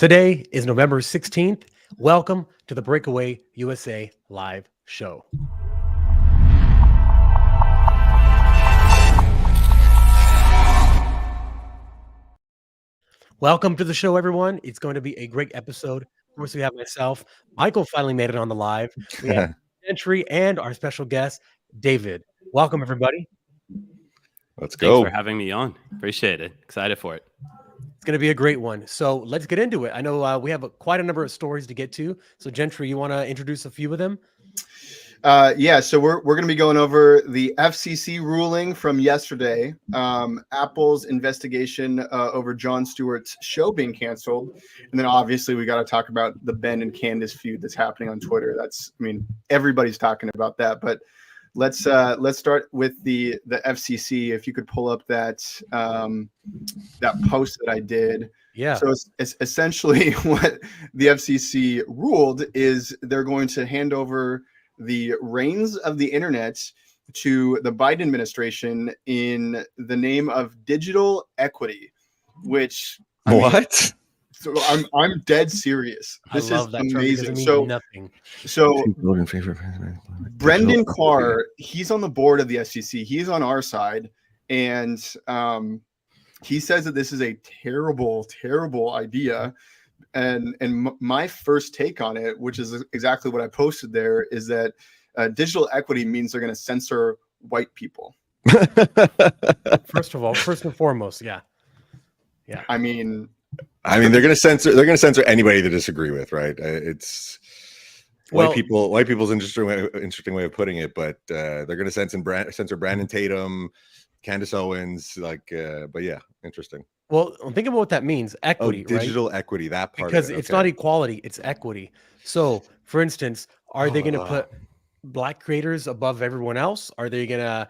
Today is November 16th. Welcome to the Breakaway USA live show. Welcome to the show, everyone. It's going to be a great episode. Of course, we have myself. Michael finally made it on the live. We have Entry and our special guest, David. Welcome, everybody. Let's Thanks go. for having me on. Appreciate it. Excited for it. It's going to be a great one. So let's get into it. I know we have quite a number of stories to get to. So, Gentry, you want to introduce a few of them? Yeah, so we're going to be going over the FCC ruling from yesterday, Apple's investigation over Jon Stewart's show being canceled, and then obviously we got to talk about the Ben and Candace feud that's happening on Twitter. Everybody's talking about that, but let's start with the FCC. If you could pull up that post that I did. Yeah. So it's essentially what the FCC ruled is they're going to hand over the reins of the internet to the Biden administration in the name of digital equity, which so I'm dead serious. This is amazing. So Brendan Carr, he's on the board of the FCC. He's on our side, and he says that this is a terrible, terrible idea. And my first take on it, which is exactly what I posted there, is that digital equity means they're going to censor white people. First and foremost, yeah. I mean, they're going to censor anybody they disagree with, right? It's white people's interesting way of putting it, but they're going to censor Brandon Tatum, Candace Owens, but yeah, interesting. Well, think about what that means. Equity, digital right? equity, that part. Because it's not equality, it's equity. So, for instance, are they going to put black creators above everyone else? Are they going to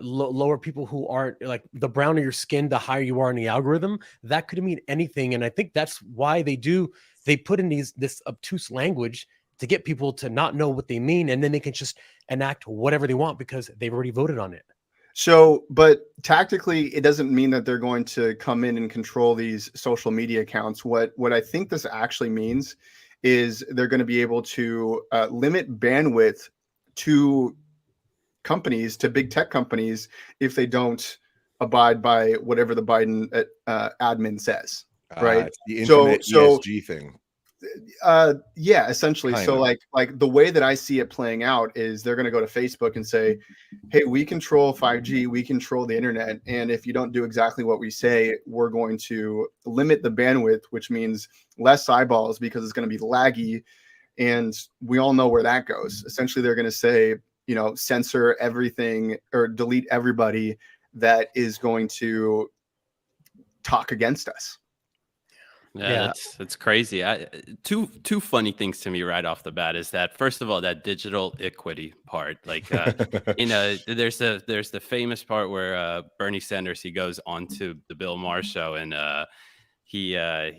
lower people who aren't, like, the browner your skin, the higher you are in the algorithm? That could mean anything. And I think that's why they put in this obtuse language to get people to not know what they mean. And then they can just enact whatever they want because they've already voted on it. So, but tactically, it doesn't mean that they're going to come in and control these social media accounts. What I think this actually means is they're going to be able to limit bandwidth to companies, to big tech companies, if they don't abide by whatever the Biden admin says. Right? The infinite ESG thing. Yeah, essentially. Kind so of. like the way that I see it playing out is they're going to go to Facebook and say, hey, we control 5G, we control the internet, and if you don't do exactly what we say, we're going to limit the bandwidth, which means less eyeballs because it's going to be laggy, and we all know where that goes. Essentially, they're going to say, censor everything or delete everybody that is going to talk against us. Yeah. That's crazy. Two funny things to me right off the bat is that, first of all, that digital equity part, there's the famous part where Bernie Sanders, he goes onto the Bill Maher show and he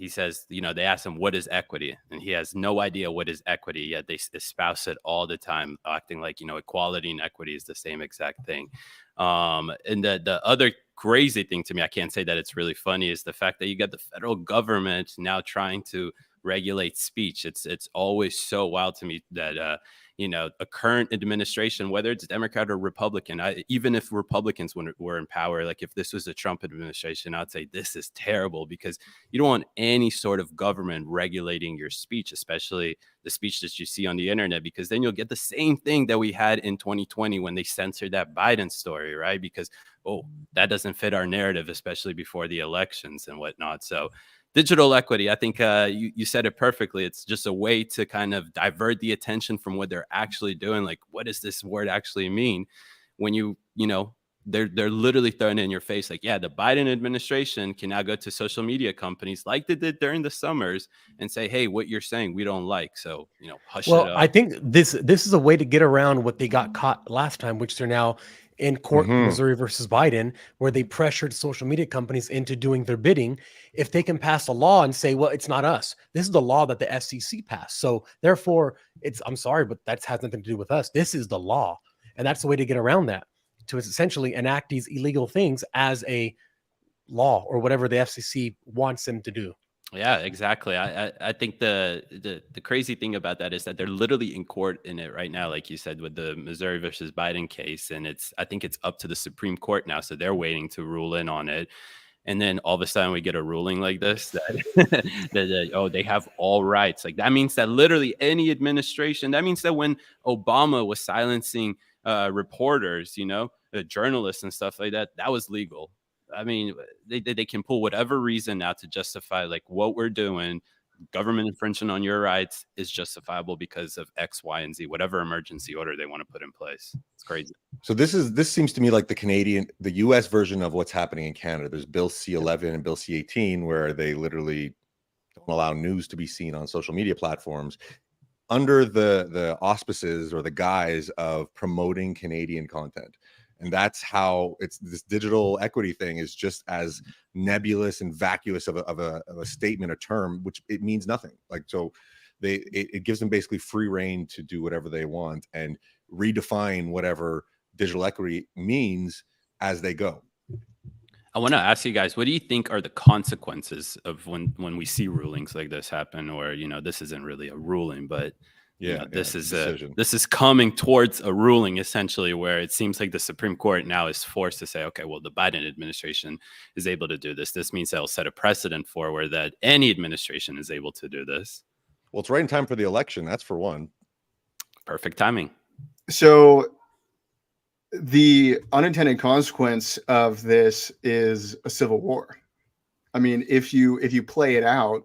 says, they ask him, what is equity? And he has no idea what is equity, yet they espouse it all the time, acting like, equality and equity is the same exact thing. And the other crazy thing to me, I can't say that it's really funny, is the fact that you got the federal government now trying to regulate speech. It's always so wild to me that a current administration, whether it's Democrat or Republican, even if Republicans were in power, like if this was a Trump administration, I'd say this is terrible, because you don't want any sort of government regulating your speech, especially the speech that you see on the internet, because then you'll get the same thing that we had in 2020 when they censored that Biden story, right? Because, that doesn't fit our narrative, especially before the elections and whatnot. So digital equity, I think you said it perfectly. It's just a way to kind of divert the attention from what they're actually doing. Like, what does this word actually mean? When they're literally throwing it in your face, like, yeah, the Biden administration can now go to social media companies like they did during the summers and say, hey, what you're saying, we don't like. So, hush it up. I think this is a way to get around what they got caught last time, which they're now in court, Missouri versus Biden, where they pressured social media companies into doing their bidding. If they can pass a law and say, well, it's not us, this is the law that the FCC passed, so therefore I'm sorry, but that has nothing to do with us. This is the law. And that's the way to get around that, to essentially enact these illegal things as a law or whatever the FCC wants them to do. Yeah, exactly. I think the crazy thing about that is that they're literally in court in it right now, like you said, with the Missouri versus Biden case, and I think it's up to the Supreme Court now, so they're waiting to rule in on it. And then all of a sudden we get a ruling like this that, oh, they have all rights. Like that means that literally any administration. That means that when Obama was silencing reporters, journalists and stuff like that, that was legal. I mean, they can pull whatever reason now to justify like what we're doing. Government infringement on your rights is justifiable because of X, Y, and Z, whatever emergency order they want to put in place. It's crazy. So this seems to me like the US version of what's happening in Canada. There's Bill C-11 and Bill C-18, where they literally don't allow news to be seen on social media platforms under the auspices or the guise of promoting Canadian content. And that's how it's this digital equity thing is just as nebulous and vacuous of a statement, a term, which it means nothing. Like, so it gives them basically free reign to do whatever they want and redefine whatever digital equity means as they go. I want to ask you guys, what do you think are the consequences of when we see rulings like this happen? Or, this isn't really a ruling, but this is coming towards a ruling, essentially, where it seems like the Supreme Court now is forced to say, okay, well, the Biden administration is able to do this. This means they'll set a precedent forward that any administration is able to do this. Well, it's right in time for the election. That's for one. Perfect timing. So the unintended consequence of this is a civil war. I mean, if you play it out,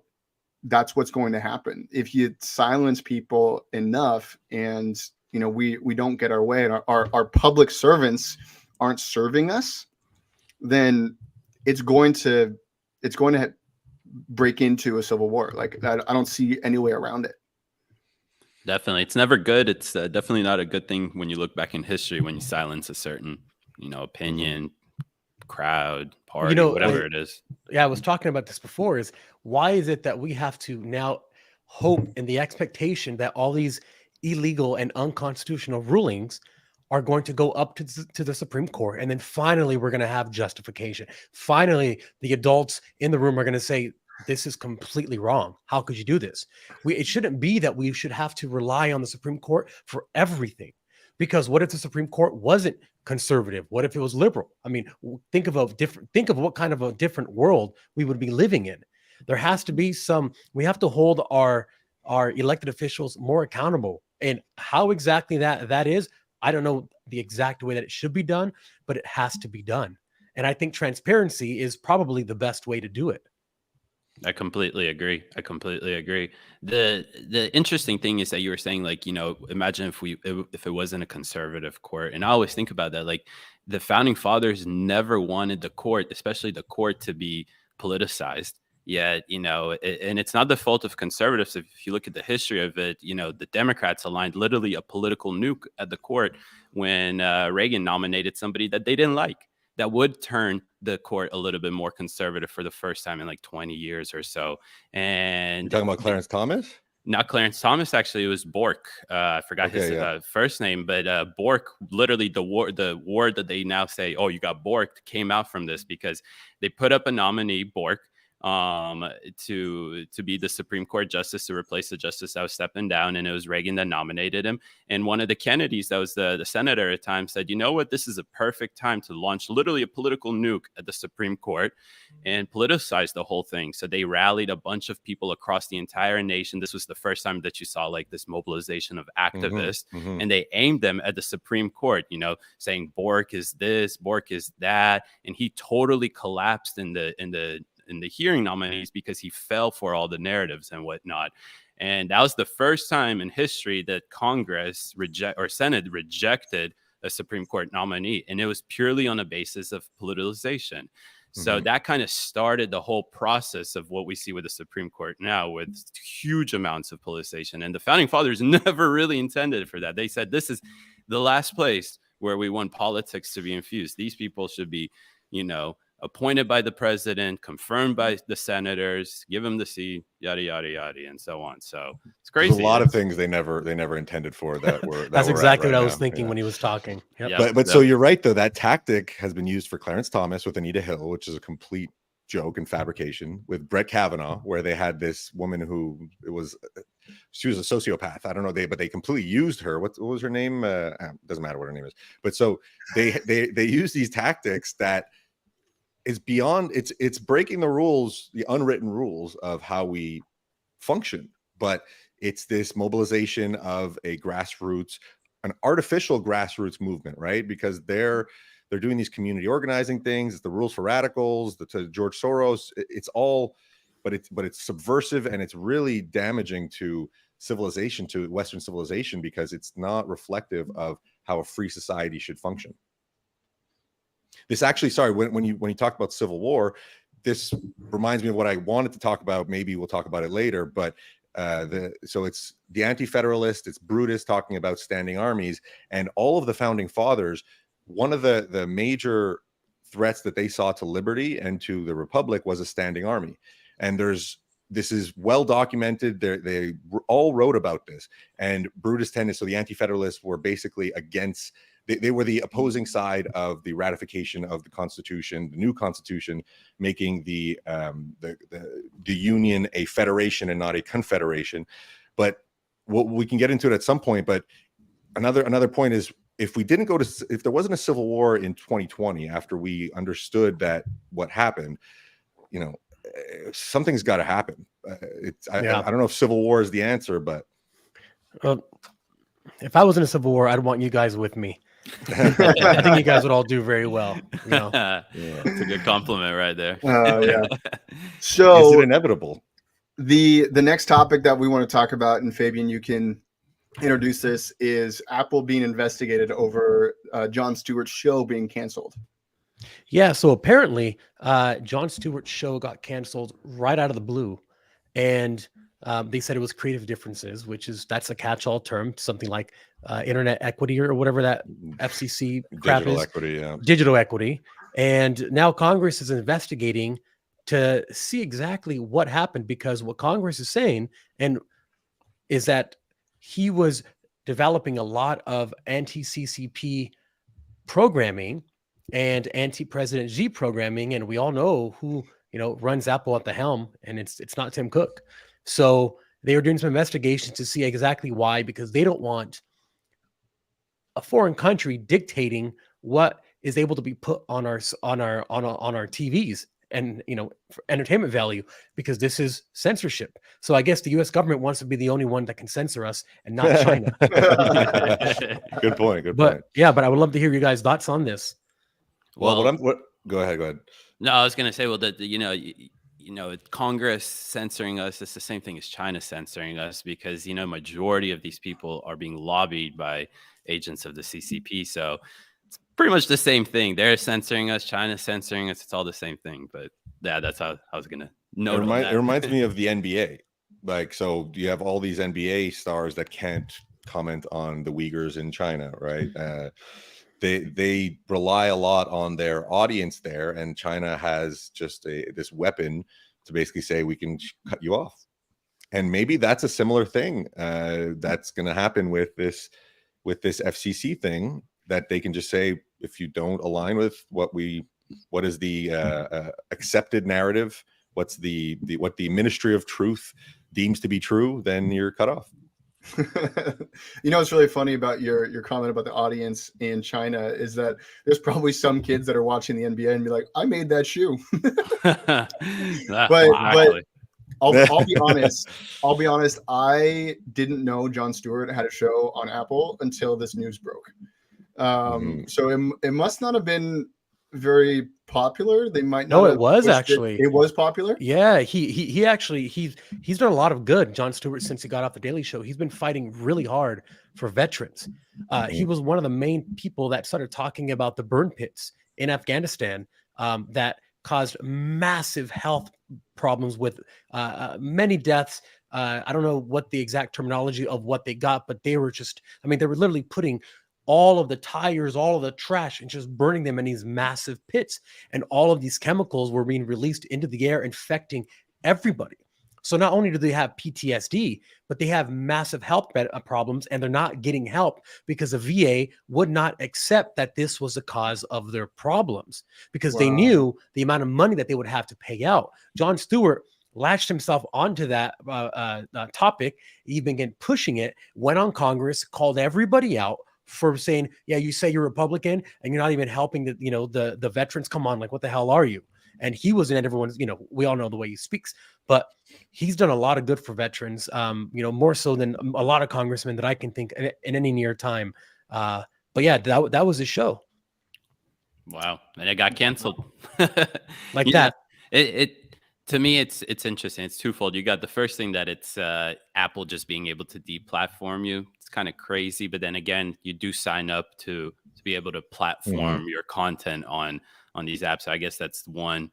that's what's going to happen. If you silence people enough and, we don't get our way and our public servants aren't serving us, then it's going to break into a civil war. Like, I don't see any way around it. Definitely. It's never good. It's definitely not a good thing when you look back in history, when you silence a certain, opinion, crowd, party, whatever it is. Yeah, I was talking about this before, is why is it that we have to now hope in the expectation that all these illegal and unconstitutional rulings are going to go up to the Supreme Court, and then finally we're going to have justification. Finally, the adults in the room are going to say, this is completely wrong. How could you do this? It shouldn't be that we should have to rely on the Supreme Court for everything. Because what if the Supreme Court wasn't conservative? What if it was liberal? I mean, think of what kind of a different world we would be living in. There has to be we have to hold our elected officials more accountable. And how exactly that is, I don't know the exact way that it should be done, but it has to be done. And I think transparency is probably the best way to do it. I completely agree. The interesting thing is that you were saying, like, imagine if it wasn't a conservative court. And I always think about that. Like, the founding fathers never wanted the court, especially the court, to be politicized. Yet, and it's not the fault of conservatives. If you look at the history of it, the Democrats aligned literally a political nuke at the court when Reagan nominated somebody that they didn't like. That would turn the court a little bit more conservative for the first time in like 20 years or so. And you're talking about Clarence Thomas? Not Clarence Thomas, actually. It was Bork. I forgot his first name, but Bork, literally the word that they now say, oh, you got Bork, came out from this because they put up a nominee, Bork, to be the Supreme Court justice, to replace the justice that was stepping down, and it was Reagan that nominated him. And one of the Kennedys, that was the senator at the time, said, you know what, this is a perfect time to launch literally a political nuke at the Supreme Court and politicize the whole thing. So they rallied a bunch of people across the entire nation. This was the first time that you saw like this mobilization of activists, and they aimed them at the Supreme Court, saying Bork is this, Bork is that, and he totally collapsed in the hearing nominees because he fell for all the narratives and whatnot. And that was the first time in history that Congress Senate rejected a Supreme Court nominee. And it was purely on a basis of politicization. So that kind of started the whole process of what we see with the Supreme Court now, with huge amounts of politicization. And the founding fathers never really intended for that. They said, this is the last place where we want politics to be infused. These people should be, appointed by the president, confirmed by the senators, give them the seat, yada, yada, yada, and so on. So it's crazy. There's a lot of things they never intended for that were. That's exactly what I was thinking when he was talking. Yep. But so you're right, though. That tactic has been used for Clarence Thomas with Anita Hill, which is a complete joke and fabrication with Brett Kavanaugh, where they had this woman who she was a sociopath. I don't know, but they completely used her. What was her name? Doesn't matter what her name is. But so they use these tactics that is beyond. It's breaking the rules, the unwritten rules of how we function. But it's this mobilization of a grassroots, an artificial grassroots movement, right? Because they're doing these community organizing things. It's the rules for radicals, to George Soros. It's all, but it's subversive, and it's really damaging to civilization, to Western civilization, because it's not reflective of how a free society should function. This actually, sorry, when you talk about civil war, this reminds me of what I wanted to talk about. Maybe we'll talk about it later, but so it's the Anti-Federalist, it's Brutus talking about standing armies, and all of the founding fathers. One of the major threats that they saw to liberty and to the republic was a standing army. And this is well documented. They all wrote about this. And Brutus tended, so the Anti-Federalists were basically against, they were the opposing side of the ratification of the Constitution, the new Constitution, making the Union a federation and not a confederation. But we can get into it at some point. But another point is, if there wasn't a civil war in 2020, after we understood that what happened, something's got to happen. I don't know if civil war is the answer, but if I was in a civil war, I'd want you guys with me. I think you guys would all do very well. Yeah, it's a good compliment right there. Yeah. So is it inevitable? The next topic that we want to talk about, and Fabian, you can introduce this, is Apple being investigated over Jon Stewart's show being canceled. Yeah, so apparently Jon Stewart's show got canceled right out of the blue, and they said it was creative differences, that's a catch-all term, something like internet equity or whatever that FCC crap Digital is. equity, yeah. Digital equity. And now Congress is investigating to see exactly what happened, because what Congress is saying is that he was developing a lot of anti-CCP programming and anti-President Xi programming, and we all know who runs Apple at the helm, and it's not Tim Cook. So they are doing some investigations to see exactly why, because they don't want a foreign country dictating what is able to be put on our TVs and for entertainment value, because this is censorship. So I guess the U.S. government wants to be the only one that can censor us and not China. Good point. But I would love to hear you guys' thoughts on this. Well, go ahead. No, I was going to say, Congress censoring us is the same thing as China censoring us, because majority of these people are being lobbied by agents of the CCP. So it's pretty much the same thing. They're censoring us, China's censoring us. It's all the same thing. But yeah, that's how I was going to note. It reminds me of the NBA. Like, so you have all these NBA stars that can't comment on the Uyghurs in China, right? They rely a lot on their audience there, and China has just this weapon to basically say, we can cut you off. And maybe that's a similar thing that's going to happen with this FCC thing, that they can just say, if you don't align with what is the accepted narrative, what the Ministry of Truth deems to be true, then you're cut off. What's really funny about your comment about the audience in China is that there's probably some kids that are watching the NBA and be like, I made that shoe. but I'll be honest. I didn't know Jon Stewart had a show on Apple until this news broke. So it must not have been very popular. They might not. No, it was actually. It was popular. Yeah, he actually he's done a lot of good, Jon Stewart, since he got off the Daily Show. He's been fighting really hard for veterans. He was one of the main people that started talking about the burn pits in Afghanistan that caused massive health problems with many deaths. I don't know what the exact terminology of what they got, but they were literally putting all of the tires, all of the trash, and just burning them in these massive pits. And all of these chemicals were being released into the air, infecting everybody. So not only do they have PTSD, but they have massive health problems, and they're not getting help because the VA would not accept that this was the cause of their problems, because they Wow. knew the amount of money that they would have to pay out. Jon Stewart latched himself onto that topic, even again pushing it, went on Congress, called everybody out for saying, yeah, you say you're Republican and you're not even helping the veterans. Come on, like, what the hell are you? And he was in everyone's, we all know the way he speaks, but he's done a lot of good for veterans, more so than a lot of congressmen that I can think in any near time. But yeah, that was his show. Wow. And it got canceled. Like Yeah, that. It to me, it's interesting. It's twofold. You got the first thing that it's Apple just being able to deplatform you. It's kind of crazy, but then again, you do sign up to be able to platform your content on these apps. So I guess that's one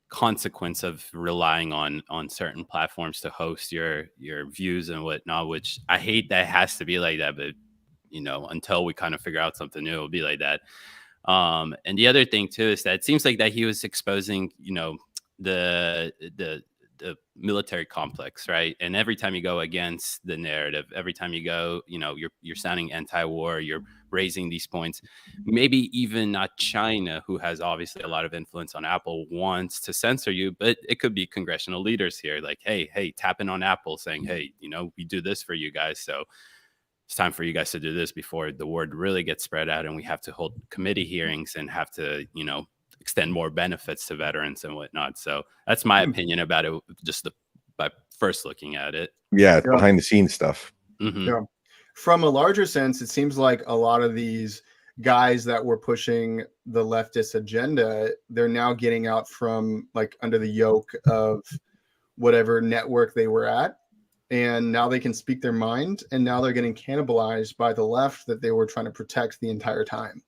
consequence of relying on certain platforms to host your views and whatnot, which I hate that it has to be like that, but until we kind of figure out something new, it'll be like that. And the other thing too is that it seems like that he was exposing, the military complex, right? And every time you go against the narrative, every time you go, you're sounding anti-war, you're raising these points. Maybe even not China, who has obviously a lot of influence on Apple, wants to censor you, but it could be congressional leaders here, like, hey, tapping on Apple, saying, hey, we do this for you guys, so it's time for you guys to do this before the word really gets spread out, and we have to hold committee hearings and have to, extend more benefits to veterans and whatnot. So that's my opinion about it, just by first looking at it. Yeah, behind the scenes stuff. Mm-hmm. Yeah. From a larger sense, it seems like a lot of these guys that were pushing the leftist agenda, they're now getting out from like under the yoke of whatever network they were at. And now they can speak their mind. And now they're getting cannibalized by the left that they were trying to protect the entire time.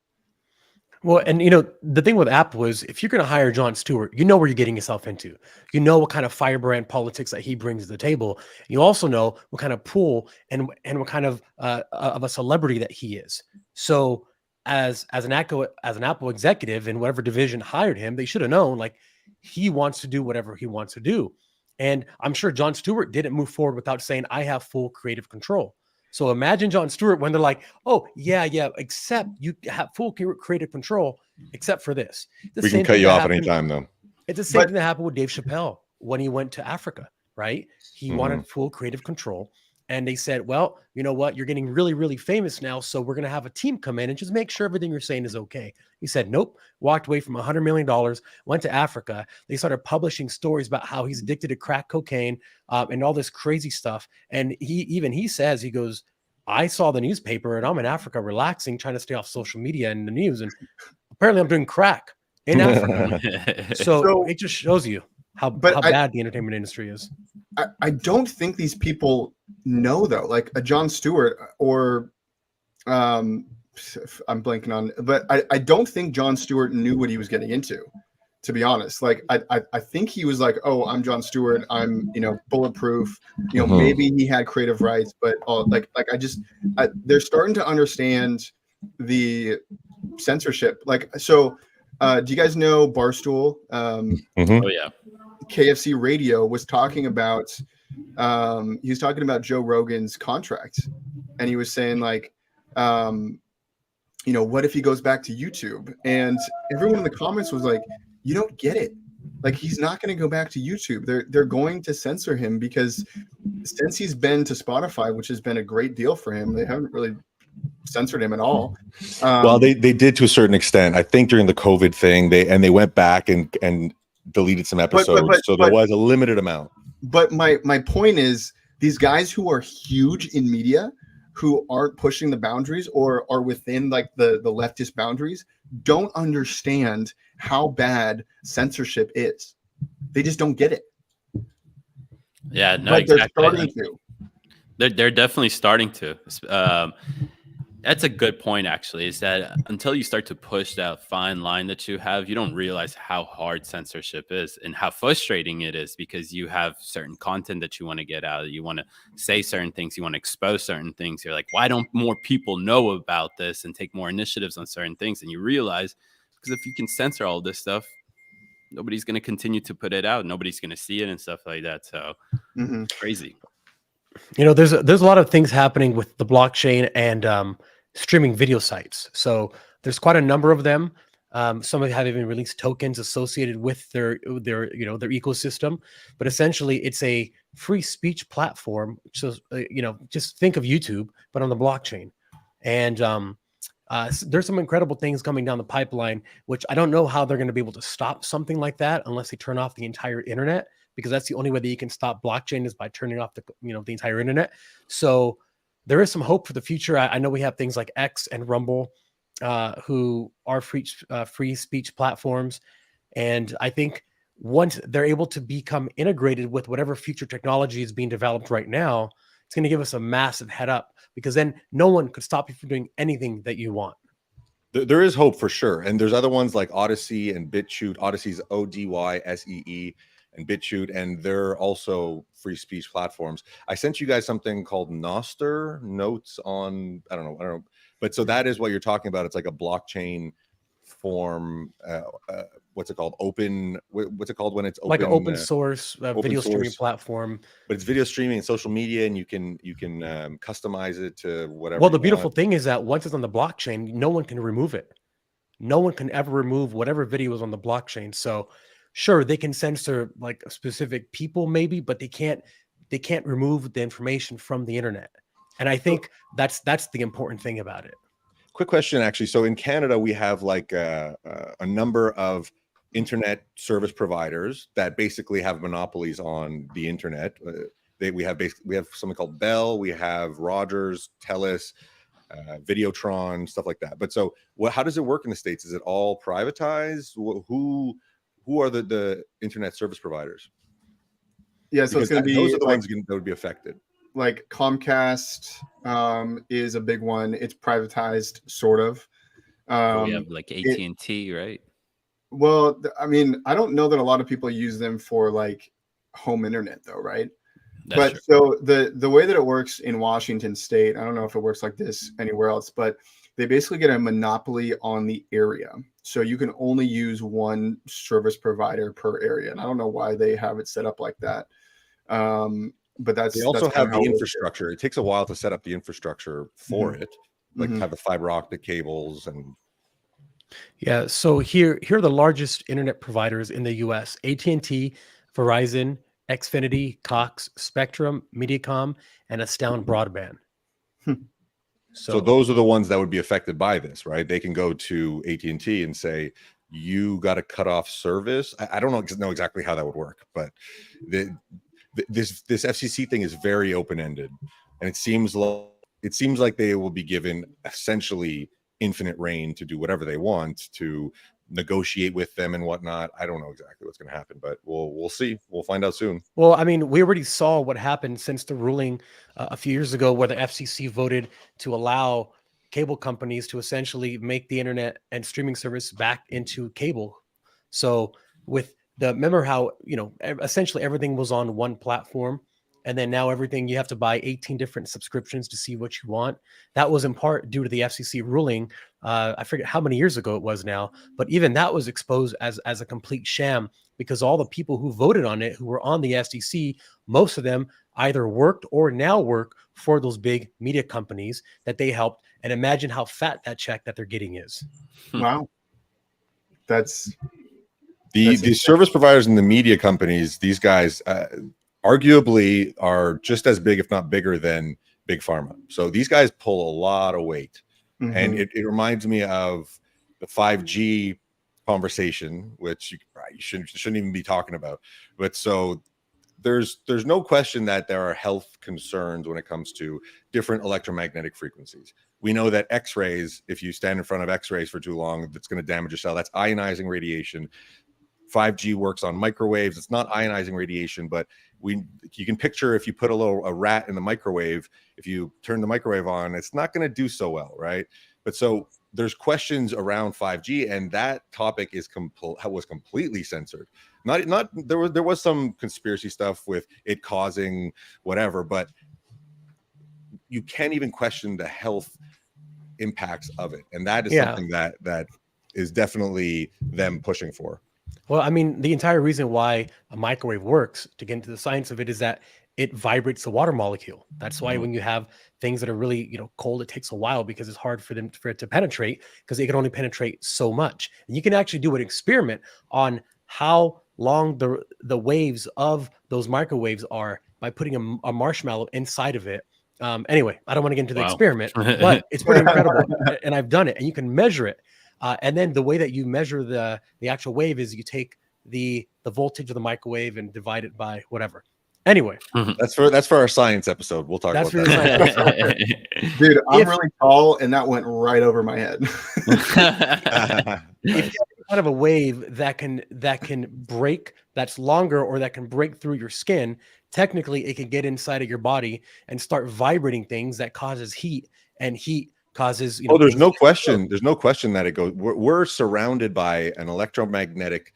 Well, and the thing with Apple is, if you're going to hire Jon Stewart, you know where you're getting yourself into. You know what kind of firebrand politics that he brings to the table. You also know what kind of pull and what kind of a celebrity that he is. So as an Apple executive in whatever division hired him, they should have known, like, he wants to do whatever he wants to do. And I'm sure Jon Stewart didn't move forward without saying, I have full creative control. So imagine Jon Stewart when they're like, oh, yeah, except you have full creative control, except for this. We can cut you off anytime, though. It's the same thing that happened with Dave Chappelle when he went to Africa, right? He wanted full creative control. And they said, well, you know what? You're getting really, really famous now, so we're going to have a team come in and just make sure everything you're saying is okay. He said, nope, walked away from $100 million, went to Africa. They started publishing stories about how he's addicted to crack cocaine and all this crazy stuff. And he says, he goes, I saw the newspaper and I'm in Africa relaxing, trying to stay off social media and the news. And apparently I'm doing crack in Africa. so it just shows you how bad the entertainment industry is. I don't think these people know, though, like a Jon Stewart or I'm blanking on, but I don't think Jon Stewart knew what he was getting into, to be honest. Like, I think he was like, oh, I'm Jon Stewart, I'm, bulletproof, maybe he had creative rights, but they're starting to understand the censorship. Like, so do you guys know Barstool? Oh yeah. KFC Radio was talking about Joe Rogan's contract, and he was saying, like, what if he goes back to YouTube? And everyone in the comments was like, you don't get it. Like, he's not going to go back to YouTube. They're going to censor him, because since he's been to Spotify, which has been a great deal for him, they haven't really censored him at all. Well, they did to a certain extent. I think during the COVID thing, they went back and deleted some episodes, so there was a limited amount. But my point is, these guys who are huge in media, who aren't pushing the boundaries or are within like the leftist boundaries, don't understand how bad censorship is. They just don't get it. Yeah, no, but exactly. They're starting to. They're definitely starting to. That's a good point, actually, is that until you start to push that fine line that you have, you don't realize how hard censorship is and how frustrating it is, because you have certain content that you want to get out. You want to say certain things. You want to expose certain things. You're like, why don't more people know about this and take more initiatives on certain things? And you realize, because if you can censor all this stuff, nobody's going to continue to put it out. Nobody's going to see it and stuff like that. So Mhm. crazy. There's a lot of things happening with the blockchain and streaming video sites. So there's quite a number of them. Some have even released tokens associated with their their ecosystem. But essentially, it's a free speech platform. So just think of YouTube, but on the blockchain. And there's some incredible things coming down the pipeline, which I don't know how they're going to be able to stop something like that unless they turn off the entire internet, because that's the only way that you can stop blockchain is by turning off the entire internet. So there is some hope for the future. I know we have things like X and Rumble, who are free speech platforms, and I think once they're able to become integrated with whatever future technology is being developed right now, it's going to give us a massive head up, because then no one could stop you from doing anything that you want. There is hope for sure. And there's other ones like Odyssey and BitChute. Odyssey's ODYSEE and BitChute, and they're also free speech platforms. I sent you guys something called Nostr notes on, I don't know. But so that is what you're talking about. It's like a blockchain form. What's it called? What's it called when it's open? Like an open source video streaming platform. But it's video streaming and social media, and you can customize it to whatever. Well, the beautiful thing is that once it's on the blockchain, no one can remove it. No one can ever remove whatever video is on the blockchain. So sure, they can censor like specific people maybe, but they can't remove the information from the internet. And I think that's the important thing about it. Quick question, actually. So in Canada, we have like a number of internet service providers that basically have monopolies on the internet. We have something called Bell, we have Rogers, Telus, Videotron, stuff like that. But so how does it work in the States? Is it all privatized? Who are the internet service providers? Yeah, so because it's going to be those are the ones that would be affected. Like Comcast is a big one. It's privatized, sort of. We have like AT&T, right? Well, I mean, I don't know that a lot of people use them for like home internet, though, right? That's but true. So the way that it works in Washington State, I don't know if it works like this anywhere else, but they basically get a monopoly on the area. So you can only use one service provider per area, and I don't know why they have it set up like that. But they also have the infrastructure. It takes a while to set up the infrastructure for it, like have the fiber optic cables and. Yeah. So here are the largest internet providers in the U.S.: AT&T, Verizon, Xfinity, Cox, Spectrum, Mediacom, and Astound Broadband. So those are the ones that would be affected by this, right? They can go to AT&T and say, you got to cut off service. I don't know exactly how that would work, but this FCC thing is very open-ended, and it seems like they will be given essentially infinite reign to do whatever they want, to negotiate with them and whatnot. I don't know exactly what's going to happen, but we'll see. We'll find out soon. Well, I mean, we already saw what happened since the ruling a few years ago, where the FCC voted to allow cable companies to essentially make the internet and streaming service back into cable. So remember how, essentially everything was on one platform, and then now everything, you have to buy 18 different subscriptions to see what you want. That was in part due to the FCC ruling. I forget how many years ago it was now, but even that was exposed as a complete sham, because all the people who voted on it, who were on the FCC, most of them either worked or now work for those big media companies that they helped. And imagine how fat that check that they're getting is. Wow. That's the service providers and the media companies. These guys arguably are just as big, if not bigger, than Big Pharma. So these guys pull a lot of weight. And it reminds me of the 5G conversation, which you shouldn't even be talking about. But so there's no question that there are health concerns when it comes to different electromagnetic frequencies. We know that X-rays, if you stand in front of X-rays for too long, that's going to damage your cell. That's ionizing radiation. 5G works on microwaves. It's not ionizing radiation, but you can picture if you put a rat in the microwave, if you turn the microwave on, it's not going to do so well, right? But so there's questions around 5G, and that topic was completely censored. Not there was some conspiracy stuff with it causing whatever, but you can't even question the health impacts of it, and that is something that is definitely them pushing for. Well, I mean, the entire reason why a microwave works, to get into the science of it, is that it vibrates the water molecule. That's why when you have things that are really, cold, it takes a while because it's hard for it to penetrate, because it can only penetrate so much. And you can actually do an experiment on how long the waves of those microwaves are by putting a marshmallow inside of it. Anyway, I don't want to get into the Wow. experiment, but it's pretty incredible, and I've done it, and you can measure it. And then the way that you measure the actual wave is you take the voltage of the microwave and divide it by whatever. Anyway, That's for our science episode. We'll talk that's about for the that. science. Dude, I'm If- really tall, and that went right over my head. If you have kind of a wave that can break, that's longer, or that can break through your skin, technically it can get inside of your body and start vibrating things that causes heat, and heat causes There's things no to question. There's no question that it goes. We're surrounded by an electromagnetic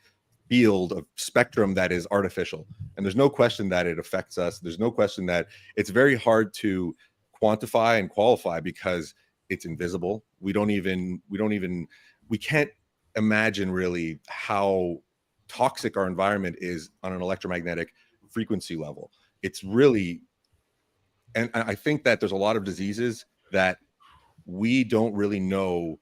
field of spectrum that is artificial, and there's no question that it affects us. There's no question that it's very hard to quantify and qualify because it's invisible. We can't imagine really how toxic our environment is on an electromagnetic frequency level. It's really, and I think that there's a lot of diseases that we don't really know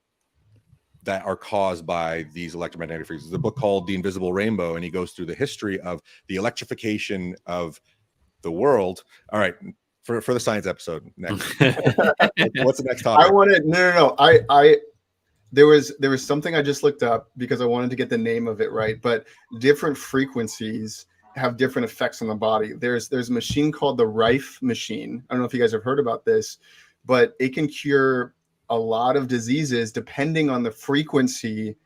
that are caused by these electromagnetic frequencies. There's a book called The Invisible Rainbow, and he goes through the history of the electrification of the world. All right, for the science episode next. What's the next topic? I wanted no. I there was something I just looked up because I wanted to get the name of it right. But different frequencies have different effects on the body. There's a machine called the Rife machine. I don't know if you guys have heard about this, but it can cure a lot of diseases depending on the frequency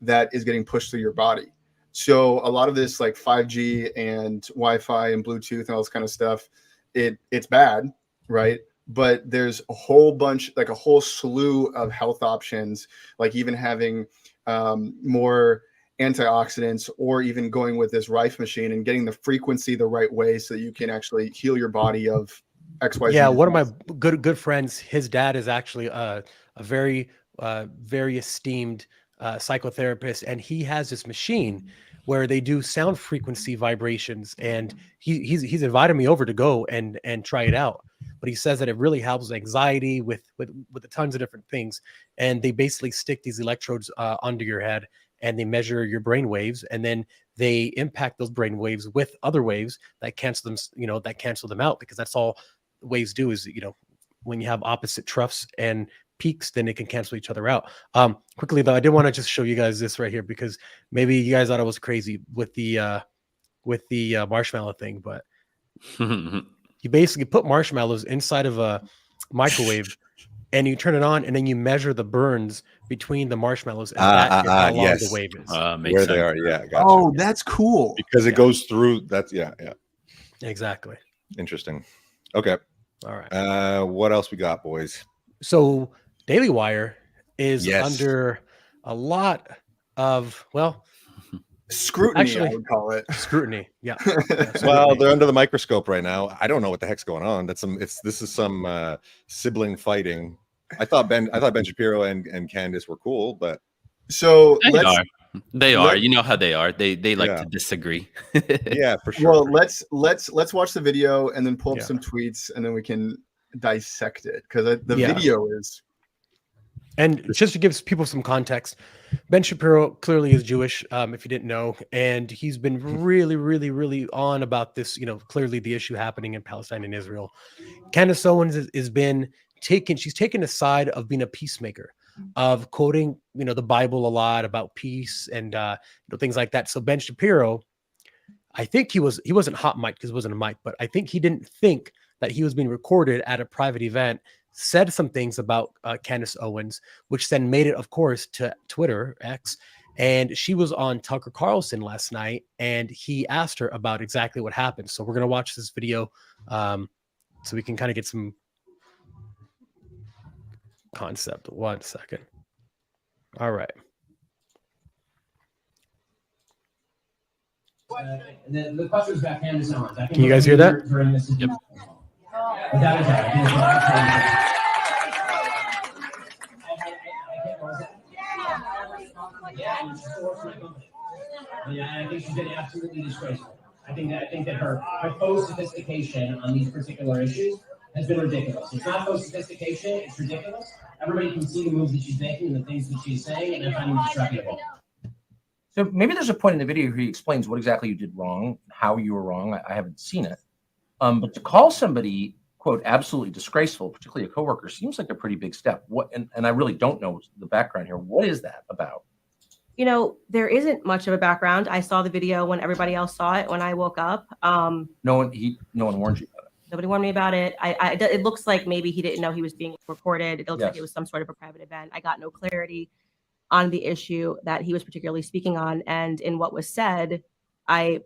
that is getting pushed through your body. So a lot of this, like 5G and Wi-Fi and Bluetooth and all this kind of stuff, it's bad, right? But there's a whole bunch, like a whole slew of health options, like even having more antioxidants, or even going with this Rife machine and getting the frequency the right way so that you can actually heal your body of XYZ. Yeah, one of my good friends, his dad is actually a very very esteemed psychotherapist, and he has this machine where they do sound frequency vibrations, and he's invited me over to go and try it out. But he says that it really helps anxiety with a tons of different things, and they basically stick these electrodes under your head, and they measure your brain waves, and then they impact those brain waves with other waves that cancel them out, because that's all waves do is, when you have opposite troughs and peaks, then it can cancel each other out. Quickly though, I did want to just show you guys this right here, because maybe you guys thought I was crazy with the marshmallow thing, but you basically put marshmallows inside of a microwave and you turn it on, and then you measure the burns between the marshmallows, and that is how long yes. the wave is. Makes Where sense. they are, yeah. Gotcha. Oh, that's cool. Because it goes through. That's yeah. Exactly. Interesting. Okay. All right. What else we got, boys? So Daily Wire is Yes. under a lot of, well, Scrutiny, Actually- I would call it. scrutiny. Yeah. Well, they're under the microscope right now. I don't know what the heck's going on. This is some sibling fighting. I thought Ben Shapiro and Candace were cool, but So They are. let- You know how they are. They like Yeah. to disagree. yeah, for sure. well, let's watch the video and then pull up Yeah. some tweets, and then we can dissect it, because the Yeah. video is And just to give people some context, Ben Shapiro clearly is Jewish, if you didn't know, and he's been really, really, really on about this. Clearly the issue happening in Palestine and Israel. Candace Owens has been she's taken a side of being a peacemaker, of quoting, the Bible a lot about peace and things like that. So Ben Shapiro, I think he wasn't hot mic because it wasn't a mic, but I think he didn't think that he was being recorded at a private event, said some things about Candace Owens, which then made it, of course, to Twitter, X. And she was on Tucker Carlson last night, and he asked her about exactly what happened. So we're going to watch this video so we can kind of get some concept. 1 second. All right. And then the question was about Candace Owens. I think Can you guys hear that? during this Yep. Without a doubt, I think it's mean, I think she's been absolutely disgraceful. I think that her faux sophistication on these particular issues has been ridiculous. It's not faux sophistication, it's ridiculous. Everybody can see the moves that she's making and the things that she's saying, and I find them disreputable. So maybe there's a point in the video where he explains what exactly you did wrong, how you were wrong. I haven't seen it. But to call somebody, quote, absolutely disgraceful, particularly a coworker, seems like a pretty big step. And I really don't know the background here. What is that about? You know, there isn't much of a background. I saw the video when everybody else saw it when I woke up. No one warned you about it. Nobody warned me about it. It looks like maybe he didn't know he was being recorded. It looks like Yes. it was some sort of a private event. I got no clarity on the issue that he was particularly speaking on. And in what was said, I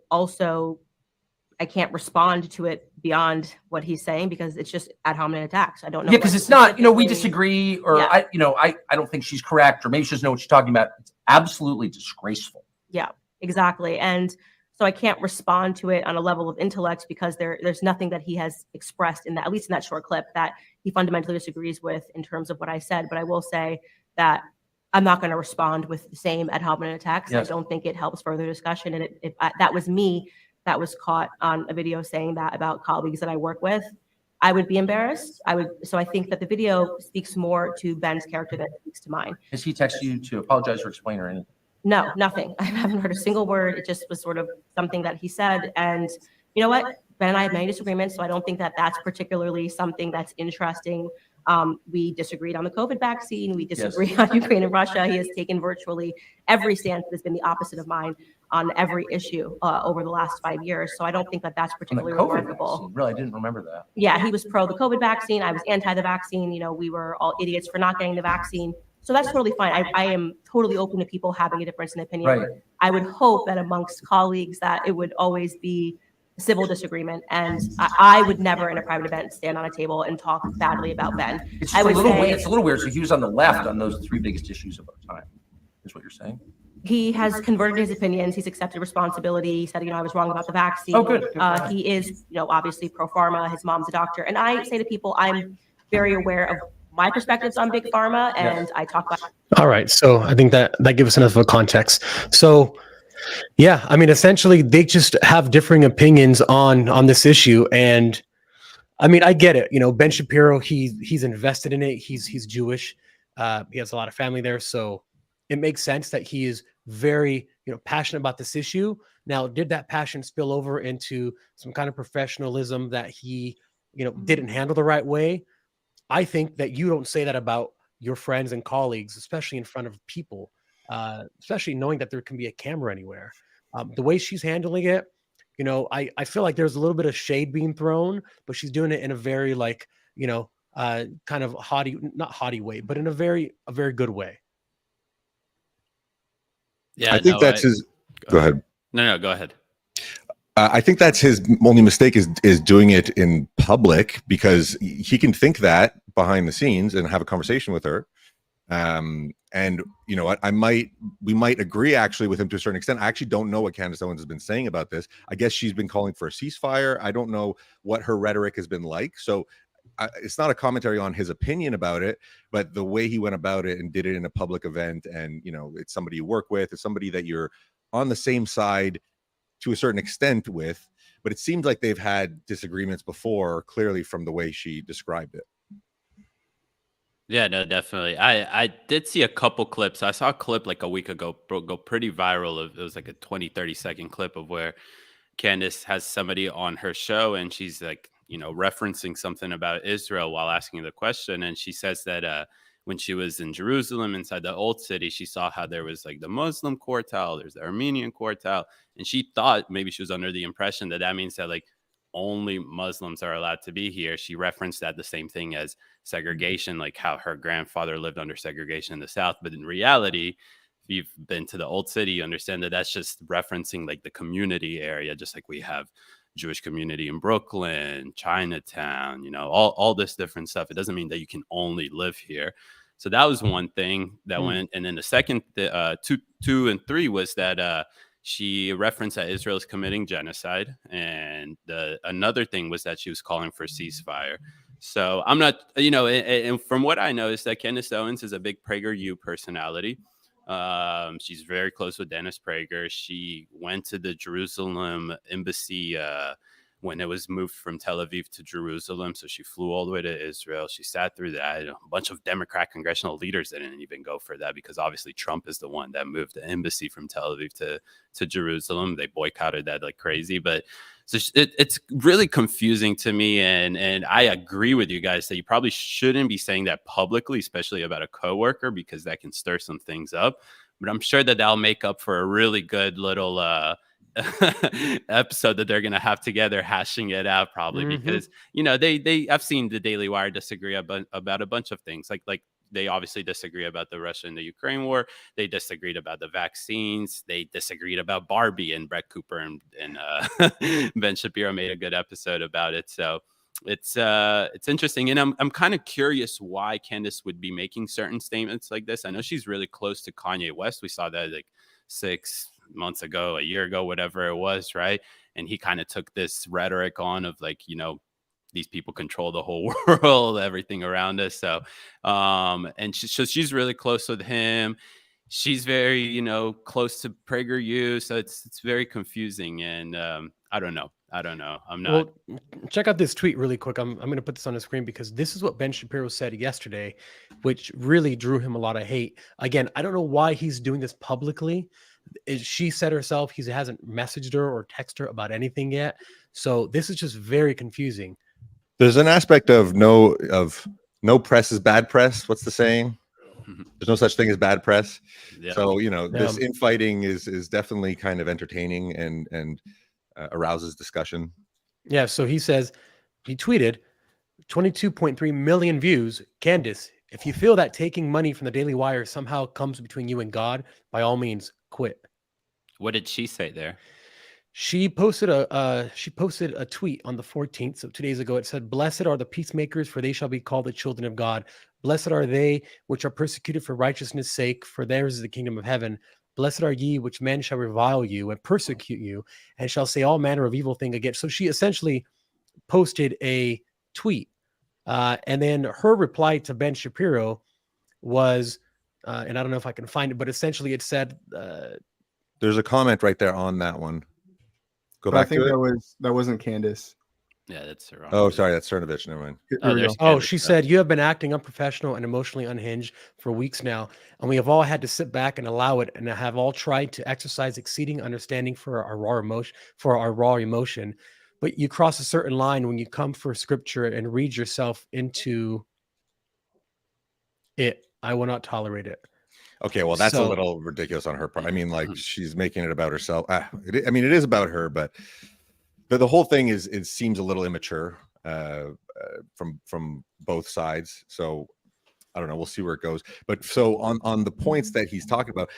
can't respond to it beyond what he's saying because it's just ad hominem attacks. I don't know. Yeah, because it's not, we specifically- disagree, or Yeah. I don't think she's correct, or maybe she doesn't know what she's talking about. It's absolutely disgraceful. Yeah, exactly. And so I can't respond to it on a level of intellect because there's nothing that he has expressed in that, at least in that short clip, that he fundamentally disagrees with in terms of what I said. But I will say that I'm not going to respond with the same ad hominem attacks. Yes. I don't think it helps further discussion. And if that was me that was caught on a video saying that about colleagues that I work with, I would be embarrassed. So I think that the video speaks more to Ben's character than it speaks to mine. Has he texted you to apologize or explain or anything? No, nothing. I haven't heard a single word. It just was sort of something that he said. And you know what? Ben and I have many disagreements, so I don't think that that's particularly something that's interesting. We disagreed on the COVID vaccine. We disagree on Ukraine and Russia. He has taken virtually every stance that has been the opposite of mine on every issue over the last 5 years. So I don't think that that's On the particularly COVID remarkable. vaccine. Really, I didn't remember that. Yeah, he was pro the COVID vaccine. I was anti the vaccine. You know, we were all idiots for not getting the vaccine. So that's totally fine. I am totally open to people having a difference in opinion. Right. I would hope that amongst colleagues that it would always be civil disagreement. And I would never in a private event stand on a table and talk badly about Ben. It's I just would a little say- weird. It's a little weird. So he was on the left on those three biggest issues of our time, is what you're saying? He has converted his opinions. He's accepted responsibility. He said, I was wrong about the vaccine. Oh, good. Good for him. He is, obviously pro pharma. His mom's a doctor. And I say to people, I'm very aware of my perspectives on big pharma, and I talk about. All right. So I think that gives us enough of a context. So yeah, I mean, essentially they just have differing opinions on this issue. And I mean, I get it. Ben Shapiro, he's invested in it. He's Jewish. He has a lot of family there. So it makes sense that he is very, passionate about this issue. Now, did that passion spill over into some kind of professionalism that he, didn't handle the right way? I think that you don't say that about your friends and colleagues, especially in front of people, especially knowing that there can be a camera anywhere. The way she's handling it, I feel like there's a little bit of shade being thrown, but she's doing it in a very kind of not haughty way, but in a very good way. Yeah, I think that's his. Go ahead. No, go ahead. I think that's his only mistake is doing it in public, because he can think that behind the scenes and have a conversation with her. And you know what? We might agree actually with him to a certain extent. I actually don't know what Candace Owens has been saying about this. I guess she's been calling for a ceasefire. I don't know what her rhetoric has been like. So it's not a commentary on his opinion about it, but the way he went about it and did it in a public event, and it's somebody you work with, it's somebody that you're on the same side to a certain extent with, but it seems like they've had disagreements before, clearly from the way she described it. Yeah, no, definitely. I did see a couple clips. I saw a clip like a week ago go pretty viral. It was like a 20-30 second clip of where Candace has somebody on her show, and she's like, referencing something about Israel while asking the question. And she says that when she was in Jerusalem inside the old city, she saw how there was like the Muslim quartile, there's the Armenian quartile. And she thought, maybe she was under the impression that means that like only Muslims are allowed to be here. She referenced that the same thing as segregation, like how her grandfather lived under segregation in the South. But in reality, if you've been to the old city, you understand that that's just referencing like the community area, just like we have Jewish community in Brooklyn, Chinatown, all this different stuff. It doesn't mean that you can only live here. So that was one thing that went. And then the second, 2 and 3 was that she referenced that Israel is committing genocide. And another thing was that she was calling for ceasefire. So I'm not, and from what I know is that Candace Owens is a big PragerU personality. She's very close with Dennis Prager. She went to the Jerusalem embassy when it was moved from Tel Aviv to Jerusalem. So she flew all the way to Israel. She sat through that. A bunch of Democrat congressional leaders didn't even go for that because obviously Trump is the one that moved the embassy from Tel Aviv to Jerusalem. They boycotted that like crazy. But so it's really confusing to me. And I agree with you guys that you probably shouldn't be saying that publicly, especially about a coworker, because that can stir some things up. But I'm sure that that'll make up for a really good little episode that they're gonna have together, hashing it out probably because they I've seen the Daily Wire disagree about a bunch of things like they obviously disagree about the Russia and the Ukraine war. They disagreed about the vaccines. They disagreed about Barbie, and Brett Cooper and Ben Shapiro made a good episode about it. So it's interesting, and I'm kind of curious why Candace would be making certain statements like this. I know she's really close to Kanye West. We saw that like 6 months ago, a year ago, whatever it was, right? And he kind of took this rhetoric on of like, these people control the whole world, everything around us. So so she's really close with him. She's very close to PragerU, so it's very confusing, and I don't know. I'm not. Well, check out this tweet really quick. I'm going to put this on the screen because this is what Ben Shapiro said yesterday, which really drew him a lot of hate. Again, I don't know why he's doing this publicly. She said herself he hasn't messaged her or texted her about anything yet. So this is just very confusing. There's an aspect of no press is bad press. What's the saying? There's no such thing as bad press. Yeah. So this infighting is definitely kind of entertaining and arouses discussion. Yeah. So he tweeted 22.3 million views. Candace, if you feel that taking money from the Daily Wire somehow comes between you and God, by all means, quit. What did she say there? She posted a tweet on the 14th, so 2 days ago. It said, "Blessed are the peacemakers, for they shall be called the children of God. Blessed are they which are persecuted for righteousness' sake, for theirs is the kingdom of heaven. Blessed are ye which men shall revile you and persecute you, and shall say all manner of evil thing against." So she essentially posted a tweet, and then her reply to Ben Shapiro was, and I don't know if I can find it, but essentially it said, "There's a comment right there on that one." Go But back I think to it. that wasn't Candace. Yeah, that's the wrong. Oh, sorry, that's Cernovich. Never mind. Here we go. Oh, she said, "You have been acting unprofessional and emotionally unhinged for weeks now, and we have all had to sit back and allow it, and have all tried to exercise exceeding understanding for our raw emotion. But you cross a certain line when you come for scripture and read yourself into it. I will not tolerate it." Okay, well, that's a little ridiculous on her part. I mean, like she's making it about herself. It is about her, but the whole thing seems a little immature from both sides. So I don't know. We'll see where it goes. But so on the points that he's talking about,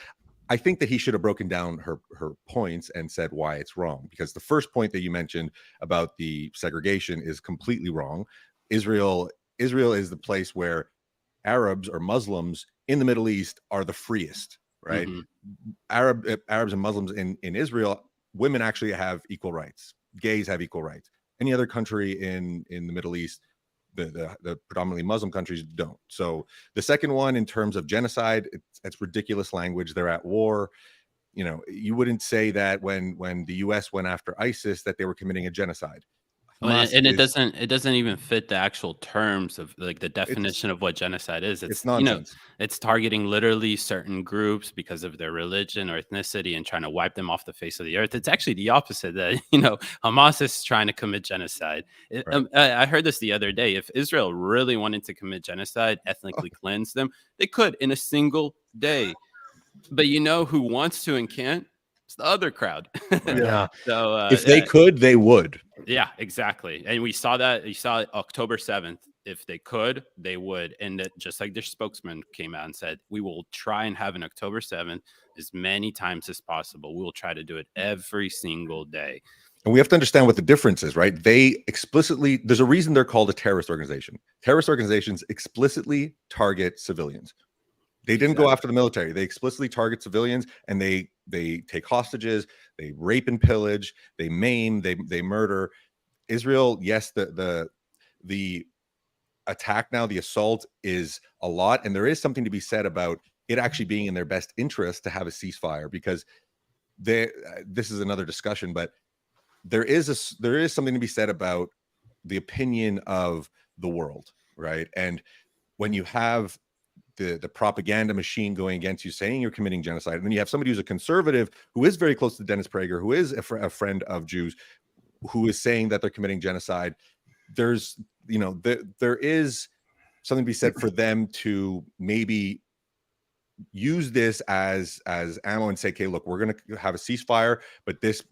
I think that he should have broken down her points and said why it's wrong. Because the first point that you mentioned about the segregation is completely wrong. Israel is the place where Arabs or Muslims in the Middle East are the freest, right? Arabs and Muslims in Israel, women actually have equal rights. Gays have equal rights. Any other country in the Middle East, the predominantly Muslim countries don't. So the second one, in terms of genocide, it's ridiculous language. They're at war. You wouldn't say that when the U.S. went after ISIS that they were committing a genocide. And it doesn't even fit the actual terms of like the definition of what genocide is. It's nonsense. It's targeting literally certain groups because of their religion or ethnicity and trying to wipe them off the face of the earth. It's actually the opposite, that Hamas is trying to commit genocide. Right. I heard this the other day. If Israel really wanted to commit genocide, ethnically cleanse them, they could in a single day. But who wants to and can't? It's the other crowd. Yeah. So if they could, they would. Yeah, exactly. And we saw that. You saw October 7th. If they could, they would. And that, just like their spokesman came out and said, we will try and have an October 7th as many times as possible. We will try to do it every single day. And we have to understand what the difference is, right? They explicitly, there's a reason they're called a terrorist organization. Terrorist organizations explicitly target civilians. They didn't go after the military. They explicitly target civilians, and they take hostages, they rape and pillage, they maim, they murder. Israel, yes, the attack now, the assault is a lot, and there is something to be said about it actually being in their best interest to have a ceasefire, because this is another discussion, but there is something to be said about the opinion of the world, right? And when you have the propaganda machine going against you, saying you're committing genocide, and then you have somebody who's a conservative who is very close to Dennis Prager, who is a friend of Jews, who is saying that they're committing genocide, there's, there is something to be said for them to maybe use this as ammo and say, okay, look, we're going to have a ceasefire, but this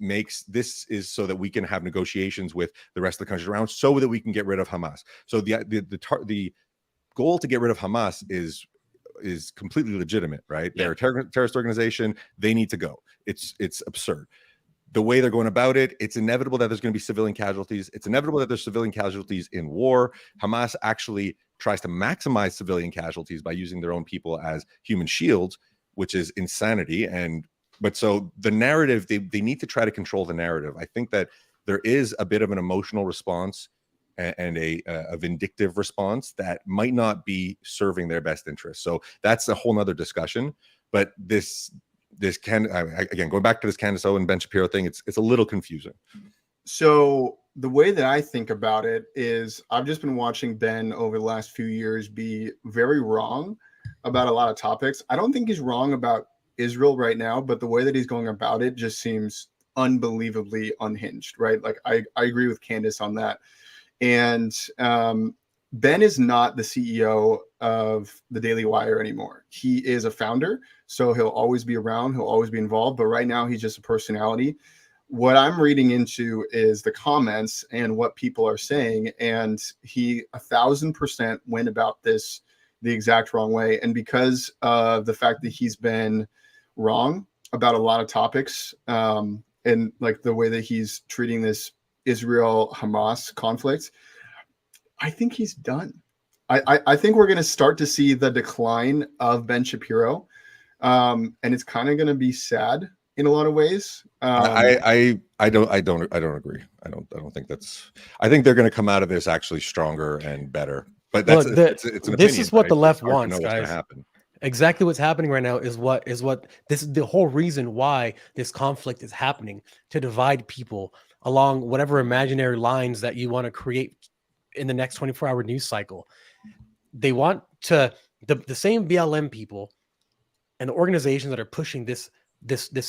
is so that we can have negotiations with the rest of the countries around, so that we can get rid of Hamas. So the goal to get rid of Hamas is completely legitimate, right? Yeah. They're a terrorist organization. They need to go. It's absurd. The way they're going about it, it's inevitable that there's going to be civilian casualties. It's inevitable that there's civilian casualties in war. Hamas actually tries to maximize civilian casualties by using their own people as human shields, which is insanity. But so the narrative, they need to try to control the narrative. I think that there is a bit of an emotional response and a vindictive response that might not be serving their best interest. So that's a whole nother discussion. But this again, going back to this Candace Owen, Ben Shapiro thing, it's a little confusing. So the way that I think about it is, I've just been watching Ben over the last few years be very wrong about a lot of topics. I don't think he's wrong about Israel right now, but the way that he's going about it just seems unbelievably unhinged, right? Like I agree with Candace on that. And Ben is not the CEO of the Daily Wire anymore. He is a founder, so he'll always be around, he'll always be involved, but right now he's just a personality. What I'm reading into is the comments and what people are saying, and he 1000% went about this the exact wrong way. And because of the fact that he's been wrong about a lot of topics, and like the way that he's treating this Israel-Hamas conflict, I think he's done. I think we're going to start to see the decline of Ben Shapiro, and it's kind of going to be sad in a lot of ways. I don't agree. I don't think that's. I think they're going to come out of this actually stronger and better. But that's it's an opinion. This is what right? the left It's hard to wants, know what's gonna guys. happen. Exactly what's happening right now is what this is the whole reason why this conflict is happening, to divide people along whatever imaginary lines that you want to create in the next 24-hour news cycle. They want to the same BLM people and the organizations that are pushing this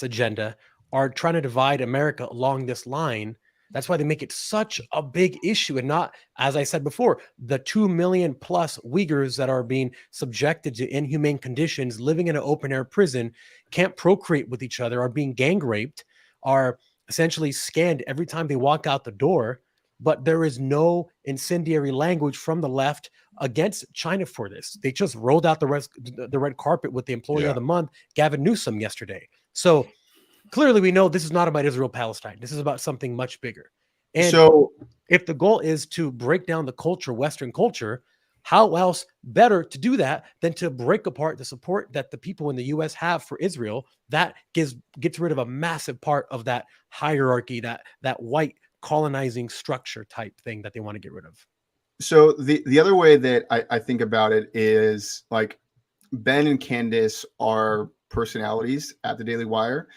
agenda are trying to divide America along this line. That's why they make it such a big issue, and not, as I said before, the 2 million plus Uyghurs that are being subjected to inhumane conditions, living in an open air prison, can't procreate with each other, are being gang raped, are essentially scanned every time they walk out the door. But there is no incendiary language from the left against China for this. They just rolled out the red carpet with the Employee of the Month, Gavin Newsom, yesterday. So clearly we know this is not about Israel-Palestine. This is about something much bigger. And so if the goal is to break down the culture, Western culture, how else better to do that than to break apart the support that the people in the U.S. have for Israel? That gets rid of a massive part of that hierarchy, that white colonizing structure type thing that they want to get rid of. So the other way that I think about it is, like, Ben and Candace are personalities at the Daily Wire.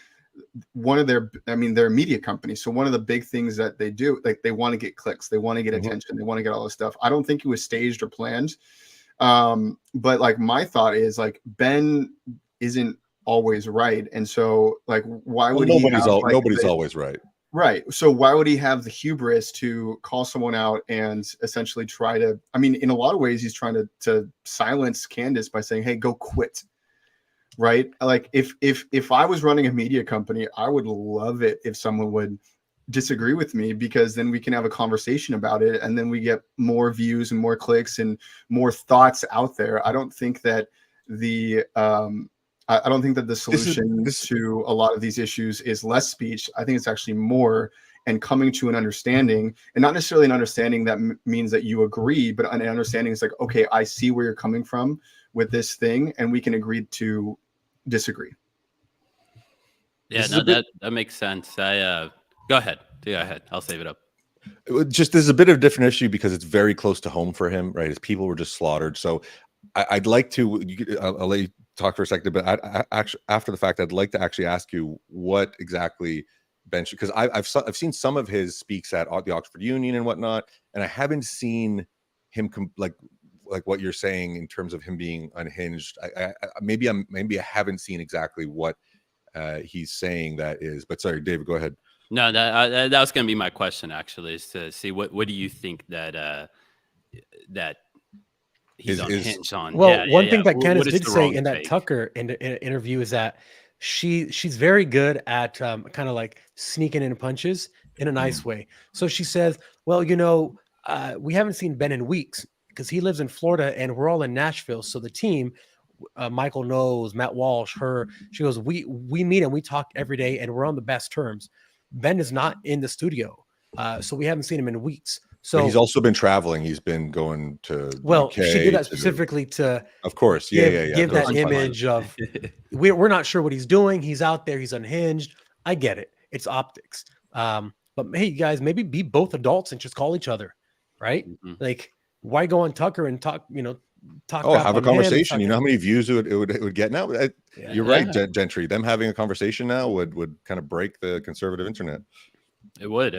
One of they're a media company. So one of the big things that they do, like, they want to get clicks, they want to get attention, they want to get all this stuff. I don't think it was staged or planned. But like, my thought is, like, Ben isn't always right. And so, like, why would nobody's always right. Right. So why would he have the hubris to call someone out and essentially try to, in a lot of ways, he's trying to silence Candace by saying, hey, go quit. Right. Like, if I was running a media company, I would love it if someone would disagree with me, because then we can have a conversation about it, and then we get more views and more clicks and more thoughts out there. I don't think that the solution to a lot of these issues is less speech. I think it's actually more, and coming to an understanding, and not necessarily an understanding that means that you agree, but an understanding is like, okay, I see where you're coming from with this thing, and we can agree to disagree. Yeah, no, that makes sense. Go ahead. I'll save it up. Just, there's a bit of a different issue because it's very close to home for him, right? His people were just slaughtered. So I'd like to, I'll let you talk for a second, but I actually, after the fact, I'd like to actually ask you what exactly Ben, because I've seen some of his speaks at the Oxford Union and whatnot, and I haven't seen him like what you're saying in terms of him being unhinged. Maybe I haven't seen exactly what he's saying that is. But sorry, David, go ahead. No, that was going to be my question, actually, is to see what do you think that that he's unhinged on. Well, one thing that What Candace is did the say wrong in that take? Tucker interview is that she's very good at kind of like sneaking in punches in a nice way. So she says, well, we haven't seen Ben in weeks because he lives in Florida and we're all in Nashville. So the team, Michael knows, Matt Walsh, her, she goes, we meet and we talk every day and we're on the best terms. Ben is not in the studio. So we haven't seen him in weeks. So but he's also been traveling. He's been going to UK she did that specifically to, of course, give that image of we're not sure what he's doing. He's out there. He's unhinged. I get it. It's optics. But hey, guys, maybe be both adults and just call each other, right? Mhm. Like, why go on Tucker and talk? Talk. Oh, have a on him, conversation. You know Tucker. how many views it would get now? Yeah. You're right, Gentry. Them having a conversation now would kind of break the conservative internet. It would.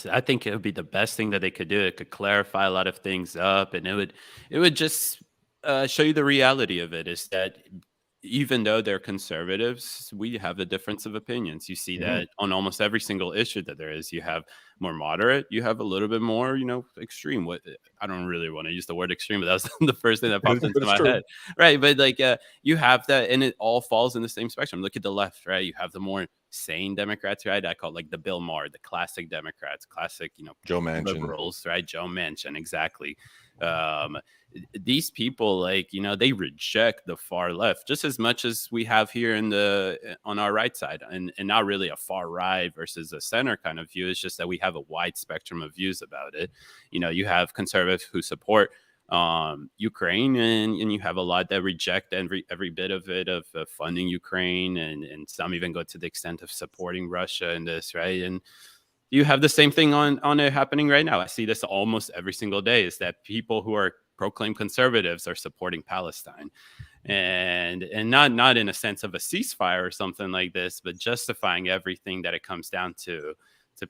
I think it would be the best thing that they could do. It could clarify a lot of things up, and it would just show you the reality of it. Is that even though they're conservatives, we have a difference of opinions. You see that on almost every single issue that there is. You have more moderate, you have a little bit more, extreme. What I don't really want to use the word extreme, but that was the first thing that popped into my head. Right. But like you have that, and it all falls in the same spectrum. Look at the left, right? You have the more sane Democrats, right? I call it like the Bill Maher, the classic Democrats, classic, Joe Manchin, liberals, right? Joe Manchin, exactly. These people, like, they reject the far left just as much as we have here on our right side, and not really a far right versus a center kind of view. It's just that we have a wide spectrum of views about it. You have conservatives who support Ukraine, and you have a lot that reject every bit of it, of funding Ukraine, and some even go to the extent of supporting Russia in this, right? And you have the same thing on it happening right now. I see this almost every single day, is that people who are proclaimed conservatives are supporting Palestine, and not in a sense of a ceasefire or something like this, but justifying everything that it comes down to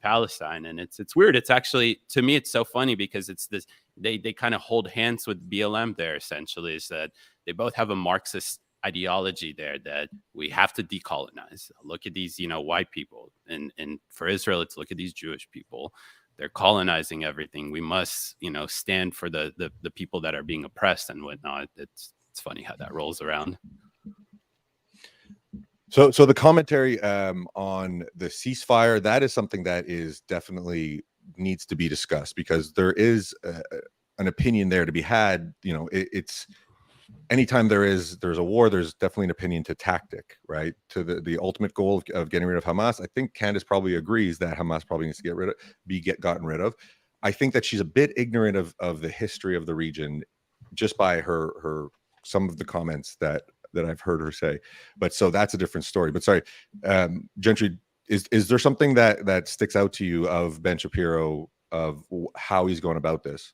Palestine. And it's weird. It's actually, to me, it's so funny because it's this, they kind of hold hands with BLM there. Essentially, is that they both have a Marxist ideology there, that we have to decolonize. Look at these, white people, and for Israel, it's look at these Jewish people. They're colonizing everything. We must, stand for the people that are being oppressed and whatnot. It's funny how that rolls around. So the commentary on the ceasefire, that is something that is definitely needs to be discussed, because there is an opinion there to be had. It's anytime there's a war, there's definitely an opinion to tactic, right? To the ultimate goal of getting rid of Hamas. I think Candace probably agrees that Hamas probably needs to gotten rid of. I think that she's a bit ignorant of the history of the region just by her some of the comments that I've heard her say. But so that's a different story. But sorry, Gentry, is there something that sticks out to you of Ben Shapiro, of how he's going about this?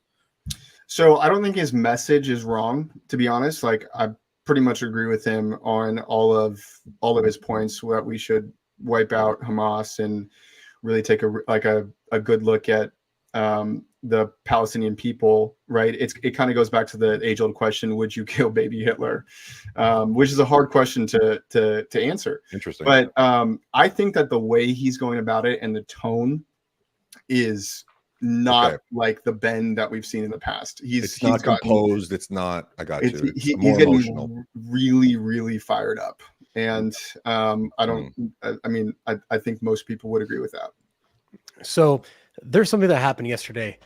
So I don't think his message is wrong, to be honest. Like, I pretty much agree with him on all of his points, that we should wipe out Hamas and really take a good look at the Palestinian people, right? It kind of goes back to the age-old question: would you kill baby Hitler? Which is a hard question to answer. Interesting. But I think that the way he's going about it and the tone is not like the Ben that we've seen in the past. It's not composed. It's not. I got you. He's more getting emotional. really, really fired up, and I don't. I mean, I think most people would agree with that. So there's something that happened yesterday.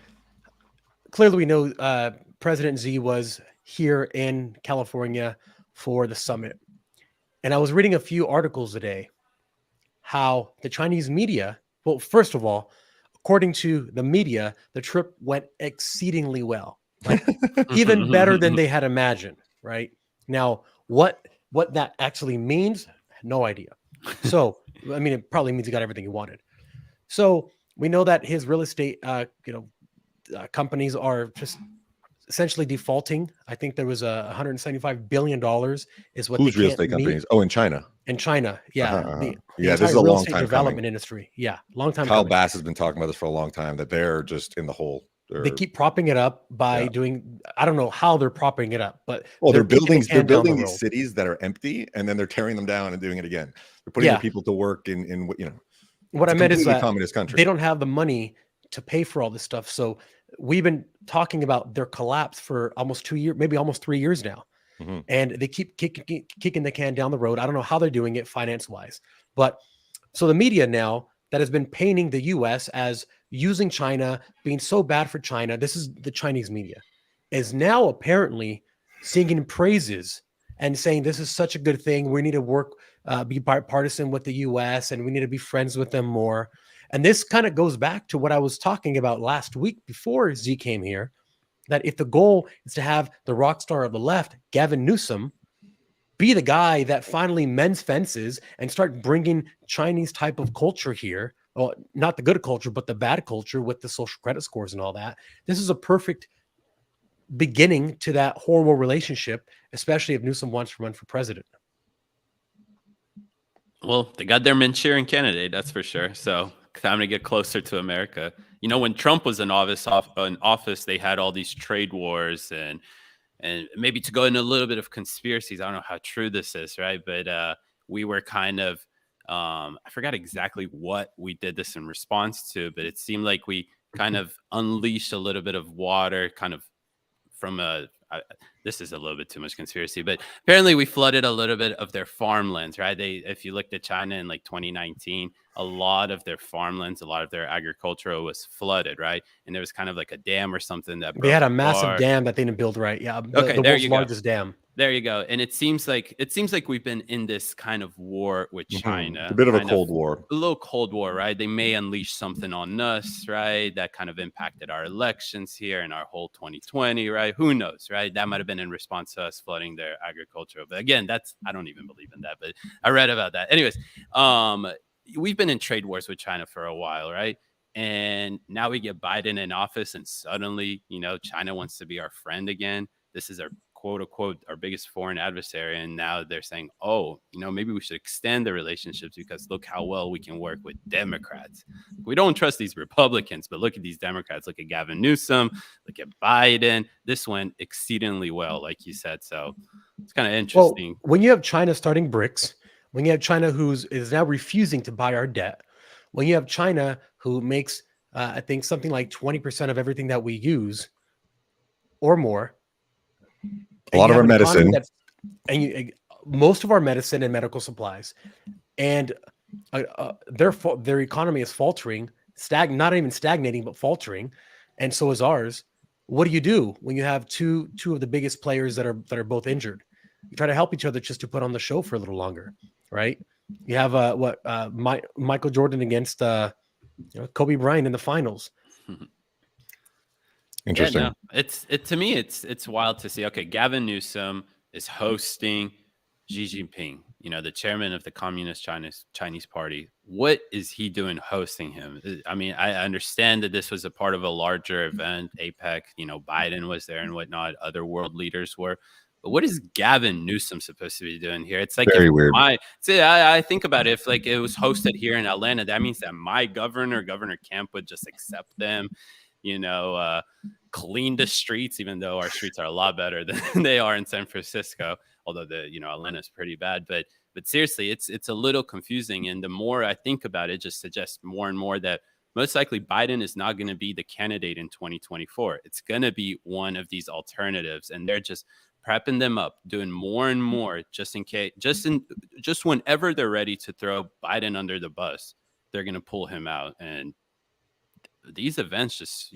Clearly, we know President Xi was here in California for the summit, and I was reading a few articles today how the Chinese media. Well, first of all, according to the media, the trip went exceedingly well, like even better than they had imagined. Right now, what that actually means, no idea. So, I mean, it probably means he got everything he wanted. So we know that his real estate, companies are just essentially defaulting. I think there was a $175 billion is what Whose they real can't estate meet companies? Oh, in China. in China. Yeah, Uh-huh, uh-huh. the Yeah, this entire is a real long estate time development coming. industry. Yeah, long time Kyle coming. Bass has been talking about this for a long time, that they're just in the hole. They keep propping it up by Yeah. doing. I don't know how they're propping it up, but Well, they're kicking the building can down the these road. cities that are empty, and then they're tearing them down and doing it again. They're putting Yeah. the people to work in you know, What it's I a meant is completely that communist country. they don't have the money to pay for all this stuff. So we've been talking about their collapse for almost 2 years, maybe almost 3 years now. Mhm. And they keep kicking the can down the road. I don't know how they're doing it finance wise, but so the media now that has been painting the US as using China, being so bad for China, this is the Chinese media, is now apparently singing praises and saying this is such a good thing. We need to work, be bipartisan with the US, and we need to be friends with them more. And this kind of goes back to what I was talking about last week before Z came here, that if the goal is to have the rock star of the left, Gavin Newsom, be the guy that finally mends fences and start bringing Chinese type of culture here. Well, not the good culture, but the bad culture with the social credit scores and all that. This is a perfect beginning to that horrible relationship, especially if Newsom wants to run for president. Well, they got their Manchurian candidate, that's for sure. So time to get closer to America. You know, when Trump was in office, they had all these trade wars and maybe to go into a little bit of conspiracies. I don't know how true this is, right? But we were kind of I forgot exactly what we did this in response to, but it seemed like we kind of unleashed a little bit of water, kind of from this is a little bit too much conspiracy, but apparently we flooded a little bit of their farmlands, right? If you looked at China in like 2019, a lot of their farmlands, a lot of their agricultural was flooded, right? And there was kind of like a dam or something that They had a broke massive apart. dam that they didn't build right. Yeah, Okay, the there world's you go. largest dam. There you go. And it seems like we've been in this kind of war with Mhm. China. It's a bit of a kind Cold War. A little Cold War, right? They may unleash something on us, right? That kind of impacted our elections here and our whole 2020, right? Who knows, right? That might have been in response to us flooding their agriculture. But again, I don't even believe in that, but I read about that. Anyways, we've been in trade wars with China for a while, right? And now we get Biden in office, and suddenly, you know, China wants to be our friend again. This is our quote unquote our biggest foreign adversary, and now they're saying, oh, you know, maybe we should extend the relationships because look how well we can work with Democrats. We don't trust these Republicans, but look at these Democrats. Look at Gavin Newsom, look at Biden. This went exceedingly well, like you said. So it's kind of interesting. Well, when you have China starting BRICS, when you have China is now refusing to buy our debt, when you have China who makes I think something like 20% of everything that we use or more. A lot of our medicine. Most of our medicine and medical supplies, and their economy is faltering, not even stagnating, but faltering, and so is ours. What do you do when you have two of the biggest players that are both injured? You try to help each other just to put on the show for a little longer, right? You have Michael Jordan against Kobe Bryant in the finals. Interesting. Yeah, no, to me, it's wild to see. Okay, Gavin Newsom is hosting Xi Jinping, you know, the chairman of the Communist Chinese Party. What is he doing hosting him? I mean, I understand that this was a part of a larger event, APEC. You know, Biden was there and whatnot. Other world leaders were. But what is Gavin Newsom supposed to be doing here? It's like very weird. I think about it. If like it was hosted here in Atlanta, that means that my Governor Kemp, would just accept them. You know, clean the streets, even though our streets are a lot better than they are in San Francisco. Although Atlanta is pretty bad, but seriously, it's a little confusing. And the more I think about it, just suggests more and more that most likely Biden is not going to be the candidate in 2024. It's going to be one of these alternatives, and they're just prepping them up, doing more and more just in case, just whenever they're ready to throw Biden under the bus, they're going to pull him out. And these events just,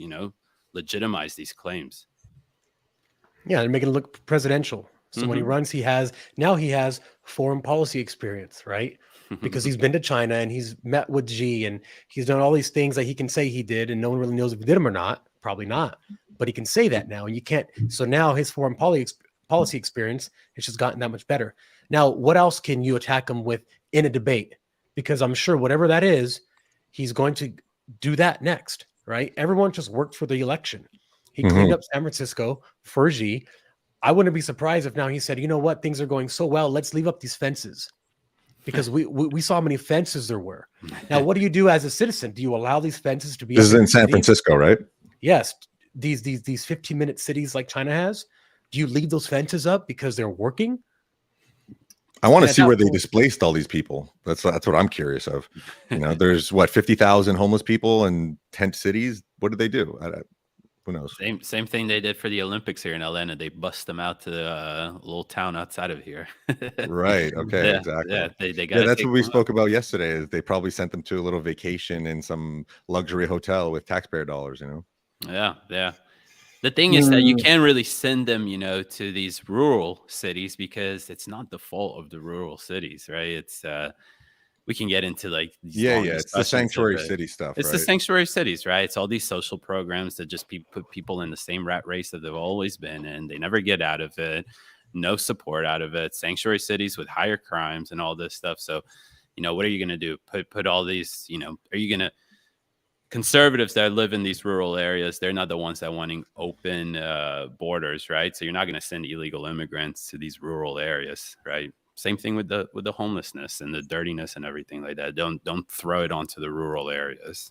legitimize these claims. Yeah, and make it look presidential. So when he runs, he has foreign policy experience, right? Because he's been to China and he's met with Xi and he's done all these things that he can say he did, and no one really knows if he did them or not. Probably not, but he can say that now, and you can't. So now his foreign policy experience has just gotten that much better. Now, what else can you attack him with in a debate? Because I'm sure whatever that is, he's going to do that next, right? Everyone just worked for the election. He cleaned up San Francisco for Xi. I wouldn't be surprised if now he said, you know what, things are going so well, let's leave up these fences. Because we saw how many fences there were. Now, what do you do as a citizen? Do you allow these fences to be? This up is in your San city? Francisco, right? Yes. These 15-minute cities like China has. Do you leave those fences up because they're working? I want to And at see that where they point- displaced all these people. That's what I'm curious of. You know, there's what 50,000 homeless people in tent cities. What did they do? Who knows? Same thing they did for the Olympics here in Atlanta. They bust them out to a little town outside of here. Right. Okay. Yeah, Exactly. yeah, they got. Yeah, that's what we spoke about yesterday. Is they probably sent them to a little vacation in some luxury hotel with taxpayer dollars. You know. Yeah, yeah. The thing is that you Mm. can't really send them, to these rural cities because it's not the fault of the rural cities, right? It's we can get into like these Yeah. long Yeah. It's the discussions of sanctuary it. city stuff. It's right? the sanctuary cities, right? It's all these social programs that just put people in the same rat race that they've always been in. They never get out of it. No support out of it. Sanctuary cities with higher crimes and all this stuff. So, what are you going to do? Put all these, are you going to conservatives that live in these rural areas? They're not the ones that wanting open borders, right? So you're not going to send illegal immigrants to these rural areas, right? Same thing with the homelessness and the dirtiness and everything like that. Don't throw it onto the rural areas.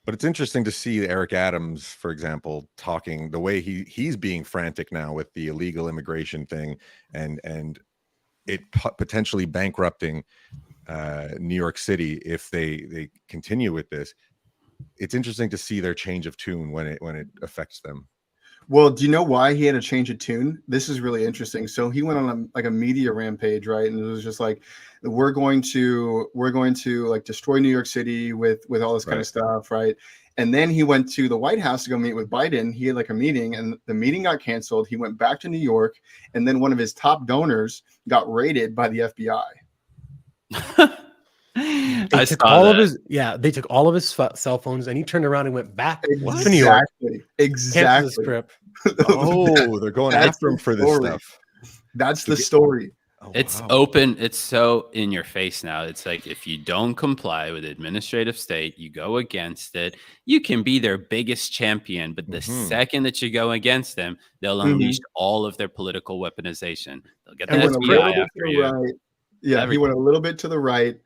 But it's interesting to see Eric Adams, for example, talking the way he's being frantic now with the illegal immigration thing, and it potentially bankrupting New York City if they continue with this. It's interesting to see their change of tune when it affects them. Well, do you know why he had to change a tune? This is really interesting. So he went on a media rampage, right? And it was just like, we're going to like destroy New York City with all this kind of stuff, right? And then he went to the White House to go meet with Biden. He had like a meeting, and the meeting got canceled. He went back to New York, and then one of his top donors got raided by the FBI. They took all of his cell phones, and he turned around and went back to New York. Canceled his Exactly. trip. Oh, they're going That's after him the for this story. stuff. That's the story. Oh, It's wow. open. It's so in your face now. It's like if you don't comply with administrative state, you go against it. You can be their biggest champion, but the second that you go against them, they'll unleash all of their political weaponization. They'll get the And went a little FBI bit after to the you. right. Yeah, he Everything. went a little bit to the right,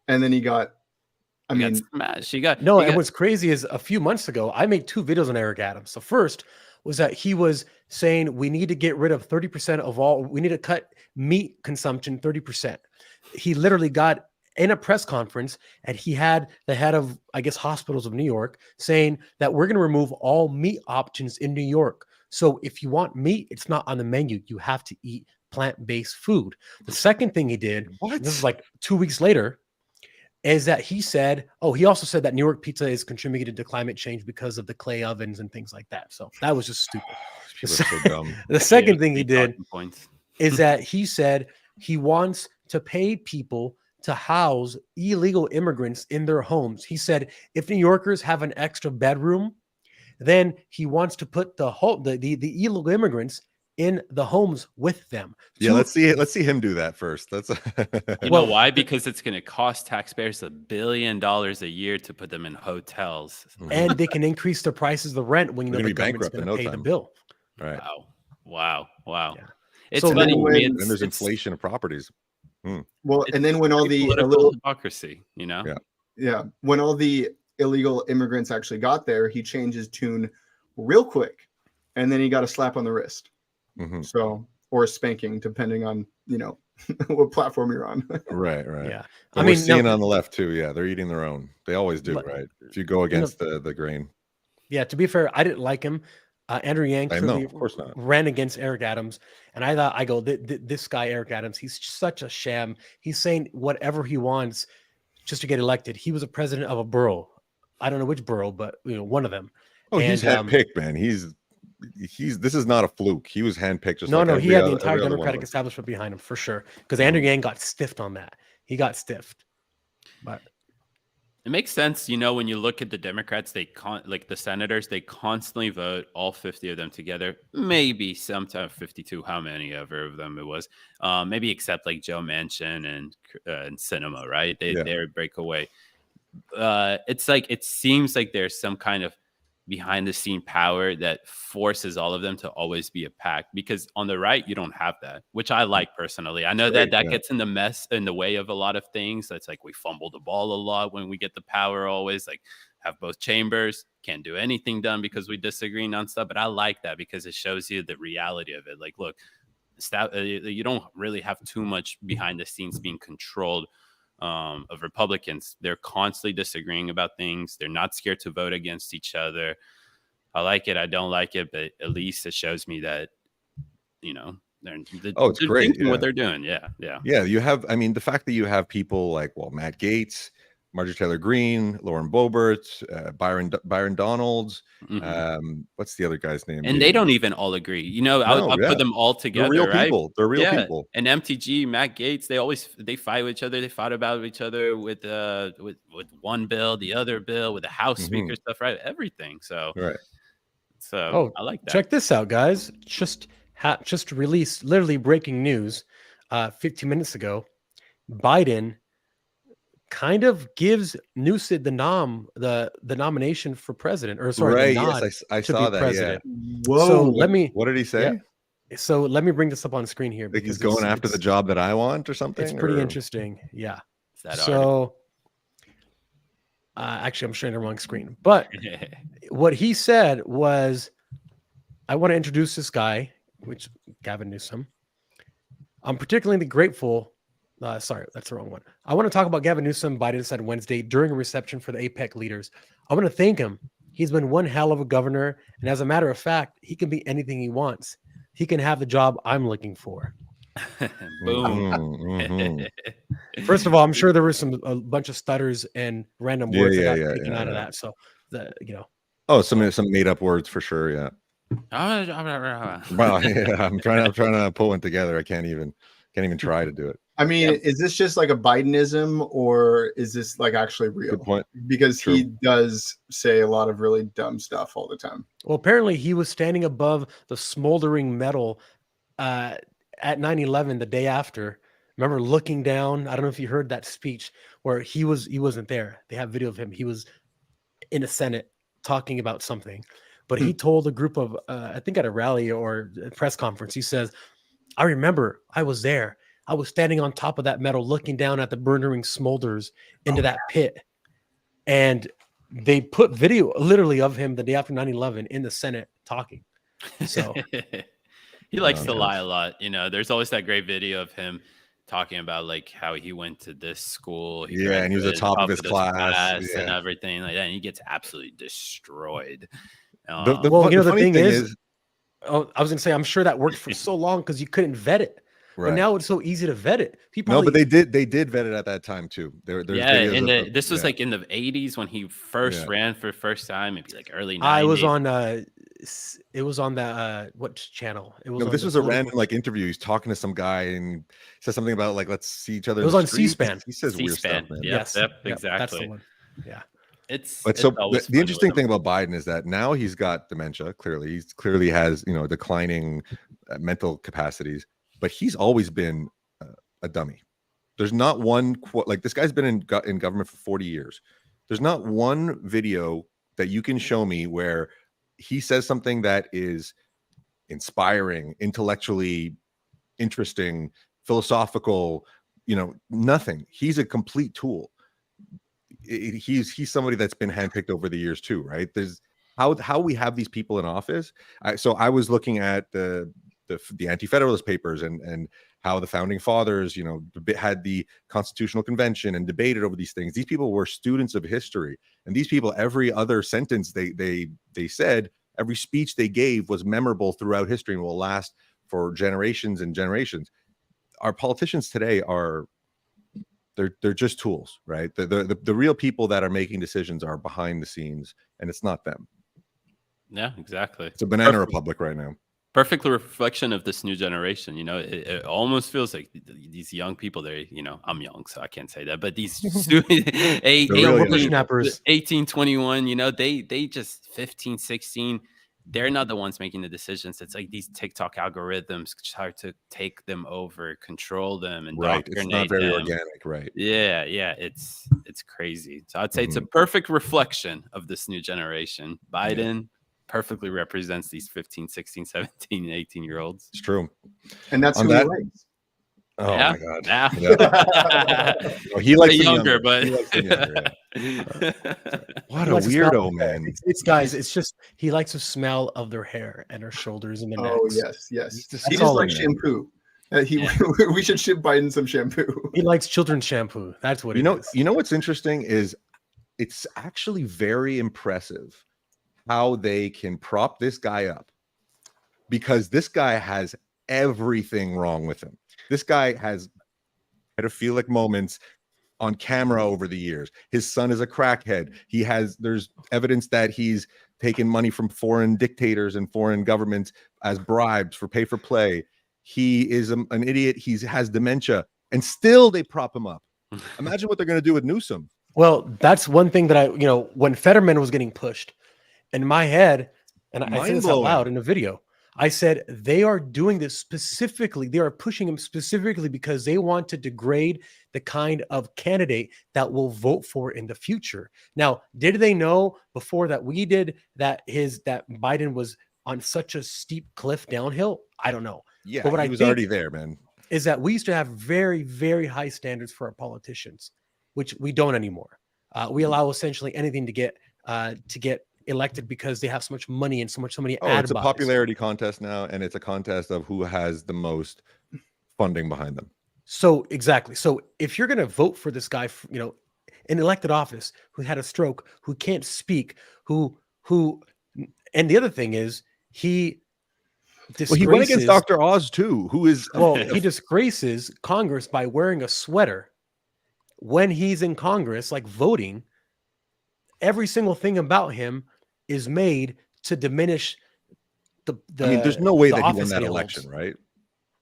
and then he got. I You got mean, smashed. You got No, you and got- what's crazy is a few months ago, I made 2 videos on Eric Adams. The first was that he was saying we need to get rid of 30% of we need to cut meat consumption 30%. He literally got in a press conference, and he had the head of, I guess, hospitals of New York saying that we're going to remove all meat options in New York. So if you want meat, it's not on the menu. You have to eat plant-based food. The second thing he did, this is like 2 weeks later, is that he also said that New York pizza is contributing to climate change because of the clay ovens and things like that. So that was just stupid. People are so dumb. The second yeah, thing he big did talking points. is that he said he wants to pay people to house illegal immigrants in their homes. He said if New Yorkers have an extra bedroom, then he wants to put the illegal immigrants in the homes with them. Yeah, let's see him do that first. That's You know why? Because it's going to cost taxpayers $1 billion a year to put them in hotels. and they can increase the prices of the rent when They're the gonna be government's bankrupt in going to no pay the time. bill. right. Wow. Yeah. It's So funny. then to when- me, And it's- there's it's- inflation of properties. well, it's and then when all pretty the political hypocrisy, Yeah. when all the illegal immigrants actually got there, he changed his tune real quick, and then he got a slap on the wrist. Mhm. So, or a spanking, depending on what platform you're on. Right. Yeah. But I we're mean, seeing no, on the left too. Yeah, they're eating their own. They always do, But- right? If you go against the grain. yeah, to be fair, I didn't like him. Andrew Yang I know, clearly of course not. ran against Eric Adams. And I go, this guy, Eric Adams, he's such a sham. He's saying whatever he wants just to get elected. He was a president of a borough. I don't know which borough, but one of them. Oh, he's And, handpicked, man. He's this is not a fluke. He was handpicked. Just No, like he every had the other- entire every other one of Democratic them. establishment behind him for sure. Because Andrew Yang got stiffed on that. He got stiffed. But It makes sense, when you look at the Democrats, like the senators, they constantly vote all 50 of them together. Maybe sometime 52, how many ever of them it was. Maybe except like Joe Manchin and Sinema, right? They break away. It's like it seems like there's some kind of behind the scene power that forces all of them to always be a pack, because on the right you don't have that, which I like personally. I know that gets in the way of a lot of things. That's like we fumble the ball a lot when we get the power, always like have both chambers, can't do anything done because we disagree on stuff. But I like that because it shows you the reality of it. Like, look, you don't really have too much behind the scenes being controlled of Republicans. They're constantly disagreeing about things. They're not scared to vote against each other. I like it. I don't like it, but at least it shows me that, they're it's great. Thinking what they're doing. Yeah. You have, I mean, the fact that you have people like, Matt Gaetz, Marjorie Taylor Greene, Lauren Boebert, Byron Donalds. What's the other guy's name? And they don't even all agree. I'll put them all together. They're real right? people. They're real people. And MTG, Matt Gaetz, they fight with each other. They fought about each other with one bill, the other bill, with the House Speaker stuff, right? Everything. So right. So I like that. Check this out, guys. Just released, literally breaking news, 15 minutes ago. Biden kind of gives Newsom the nomination for president, or sorry, right? The nod yes, I to saw be that. president. Yeah. Whoa! So let me. What did he say? Yeah. So let me bring this up on screen here. Like he's because going after the job that I want, or something. It's pretty interesting. Yeah. So actually, I'm showing the wrong screen. But what he said was, "I want to introduce this guy," which Gavin Newsom. I'm particularly grateful. Sorry, that's the wrong one. I want to talk about Gavin Newsom. Biden said Wednesday during a reception for the APEC leaders. I want to thank him. He's been one hell of a governor. And as a matter of fact, he can be anything he wants. He can have the job I'm looking for. Boom. First of all, I'm sure there were a bunch of stutters and random words that got taken out of that. So, Oh, some made up words for sure. Yeah. Well, yeah, I'm trying to pull one together. I can't even try to do it. I mean, is this just like a Bidenism, or is this like actually real? Good point. Because True. he does say a lot of really dumb stuff all the time. Well, apparently he was standing above the smoldering metal at 9/11 the day after. Remember looking down? I don't know if you heard that speech where he wasn't there. They have video of him. He was in the Senate talking about something, but he told a group of, I think at a rally or a press conference, he says, "I remember I was there. I was standing on top of that metal, looking down at the burning smolders into that pit." And they put video literally of him the day after 9/11 in the Senate talking. So he likes to lie a lot. There's always that great video of him talking about like how he went to this school. And he was the top of his class and everything like that. And he gets absolutely destroyed. The thing is, I was going to say, I'm sure that worked for so long because you couldn't vet it. Right. But now it's so easy to vet it. But they did vet it at that time too. This was like in the 80s when he first ran for the first time, maybe like early 90s. It was on the what channel? It was. This was a random like interview. He's talking to some guy and says something about like, let's see each other. It was on C-SPAN. He says weird stuff, man. Yes, exactly. That's the one. Yeah. The interesting thing about Biden is that now he's got dementia. Clearly, he clearly has declining mental capacities. But he's always been a dummy. There's not one like this guy's been in government for 40 years. There's not one video that you can show me where he says something that is inspiring, intellectually interesting, philosophical, nothing. He's a complete tool. He's somebody that's been handpicked over the years too, right? There's how we have these people in office. So I was looking at the Anti-Federalist Papers and how the founding fathers, had the Constitutional Convention and debated over these things. These people were students of history, and these people, every other sentence they said, every speech they gave was memorable throughout history and will last for generations and generations. Our politicians today they're just tools, right? The real people that are making decisions are behind the scenes, and it's not them. Yeah, exactly. It's a banana republic right now. Perfect reflection of this new generation. It almost feels like these young people, I'm young, so I can't say that, but these students, 18, 21, they just 15, 16, they're not the ones making the decisions. It's like these TikTok algorithms start to take them over, control them, and Right. It's not indoctrinate very them. organic, right? Yeah, it's crazy. So I'd say it's a perfect reflection of this new generation. Biden perfectly represents these 15, 16, 17, 18-year-olds. It's true. And that's On who that- he likes. Oh Yeah. my god. Yeah. No, he likes them younger, but He likes them younger, What He a likes to smell weirdo, their hair. man. It's guys. It's just he likes the smell of their hair and their shoulders and their necks. Oh yes. He's just- He that's just all likes it is. shampoo. We should ship Biden some shampoo. He likes children's shampoo. That's what You it know, is. you know what's interesting is it's actually very impressive how they can prop this guy up, because this guy has everything wrong with him. This guy has pedophilic moments on camera over the years. His son is a crackhead. There's evidence that he's taken money from foreign dictators and foreign governments as bribes for pay for play. He is an idiot. He has dementia, and still they prop him up. Imagine what they're going to do with Newsom. Well, that's one thing that when Fetterman was getting pushed, in my head, and I said this out Mind-blowing. loud in a video, I said they are doing this specifically. They are pushing him specifically because they want to degrade the kind of candidate that will vote for in the future. Now, did they know before that we did that Biden was on such a steep cliff downhill? I don't know. Yeah, But what he I was think- already there, man. Is that we used to have very, very high standards for our politicians, which we don't anymore. We allow essentially anything to get elected because they have so much money and so many Oh, ad it's a buys. popularity contest now, and it's a contest of who has the most funding behind them. So exactly. So if you're going to vote for this guy, in elected office who had a stroke, who can't speak, and the other thing is he Well, he went against disgraces- Dr. Oz too, who is Well, he disgraces Congress by wearing a sweater when he's in Congress, like voting. Every single thing about him is made to diminish the. I mean, there's no way the that he won office that he election, holds. right?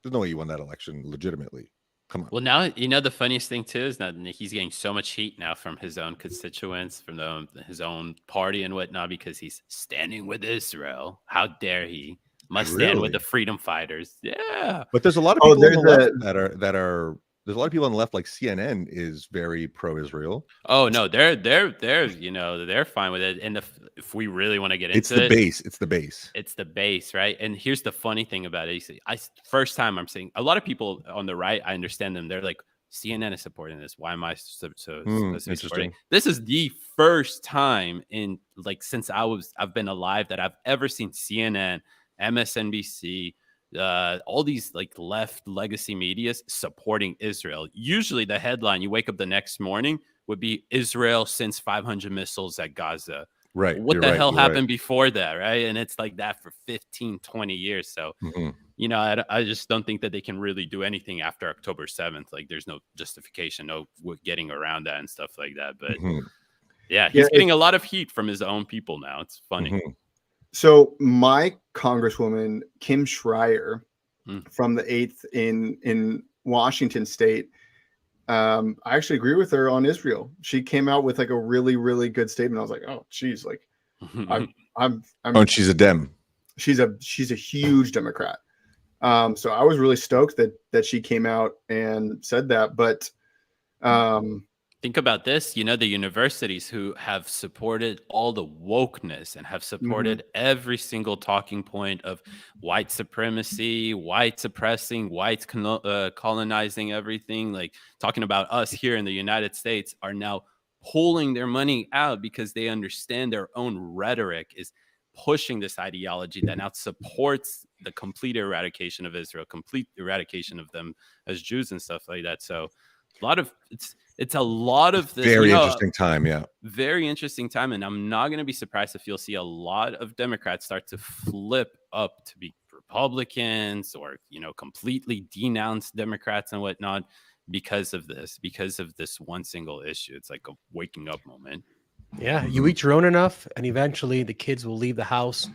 There's no way he won that election legitimately. Come on. Well, now the funniest thing too is that he's getting so much heat now from his own constituents, from his own party and whatnot, because he's standing with Israel. How dare he? Must stand with Really? the freedom fighters. Yeah. But there's a lot of Oh, people on the there's left that are there's a lot of people on the left, like CNN is very pro-Israel. Oh no, they're fine with it. And if we really want to get It's into the it, base. It's the base. it's the base, right? And here's the funny thing about it. First time I'm seeing a lot of people on the right, I understand them. They're like, CNN is supporting this. Why am I supposed to be interesting. supporting? This is the first time in since I've been alive that I've ever seen CNN, MSNBC, all these left legacy medias supporting Israel. Usually the headline you wake up the next morning would be Israel sends 500 missiles at Gaza. Right. What you're the right, hell you're right. happened before that, right? And it's like that for 15, 20 years. So, Mhm. I just don't think that they can really do anything after October 7th. Like there's no justification, no getting around that and stuff like that. But Mhm. yeah, Yeah, he's getting a lot of heat from his own people now. It's funny. Mhm. So my Congresswoman Kim Schreier Mm. from the 8th in Washington State, I actually agree with her on Israel. She came out with a really, really good statement. I was like, oh, geez, I'm Oh, and she's a Dem. she's a huge Democrat. So I was really stoked that she came out and said that. But Think about this, the universities who have supported all the wokeness and have supported every single talking point of white supremacy, white suppressing, whites colonizing everything, like talking about us here in the United States, are now pulling their money out because they understand their own rhetoric is pushing this ideology that now supports the complete eradication of Israel, complete eradication of them as Jews and stuff like that. So it's a lot of this Very interesting time. Yeah. very interesting time, and I'm not going to be surprised if you'll see a lot of Democrats start to flip up to be Republicans or completely denounce Democrats and whatnot because of this one single issue. It's like a waking up moment. Yeah, you eat your own enough, and eventually the kids will leave the house,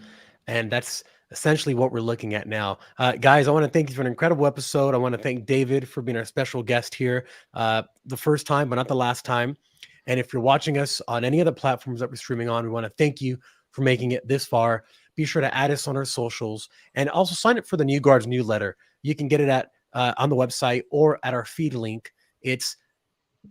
and that's essentially what we're looking at now. Guys, I want to thank you for an incredible episode. I want to thank David for being our special guest here, the first time, but not the last time. And if you're watching us on any other platforms that we're streaming on, we want to thank you for making it this far. Be sure to add us on our socials and also sign up for the New Guards newsletter. You can get it at on the website or at our feed link. It's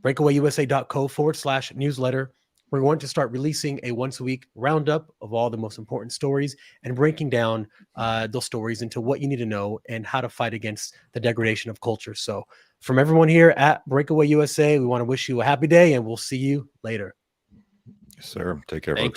breakawayusa.co/newsletter. We're going to start releasing a once a week roundup of all the most important stories and breaking down those stories into what you need to know and how to fight against the degradation of culture. So from everyone here at Breakaway USA, we want to wish you a happy day and we'll see you later. Yes, sir. Take care, Thank folks.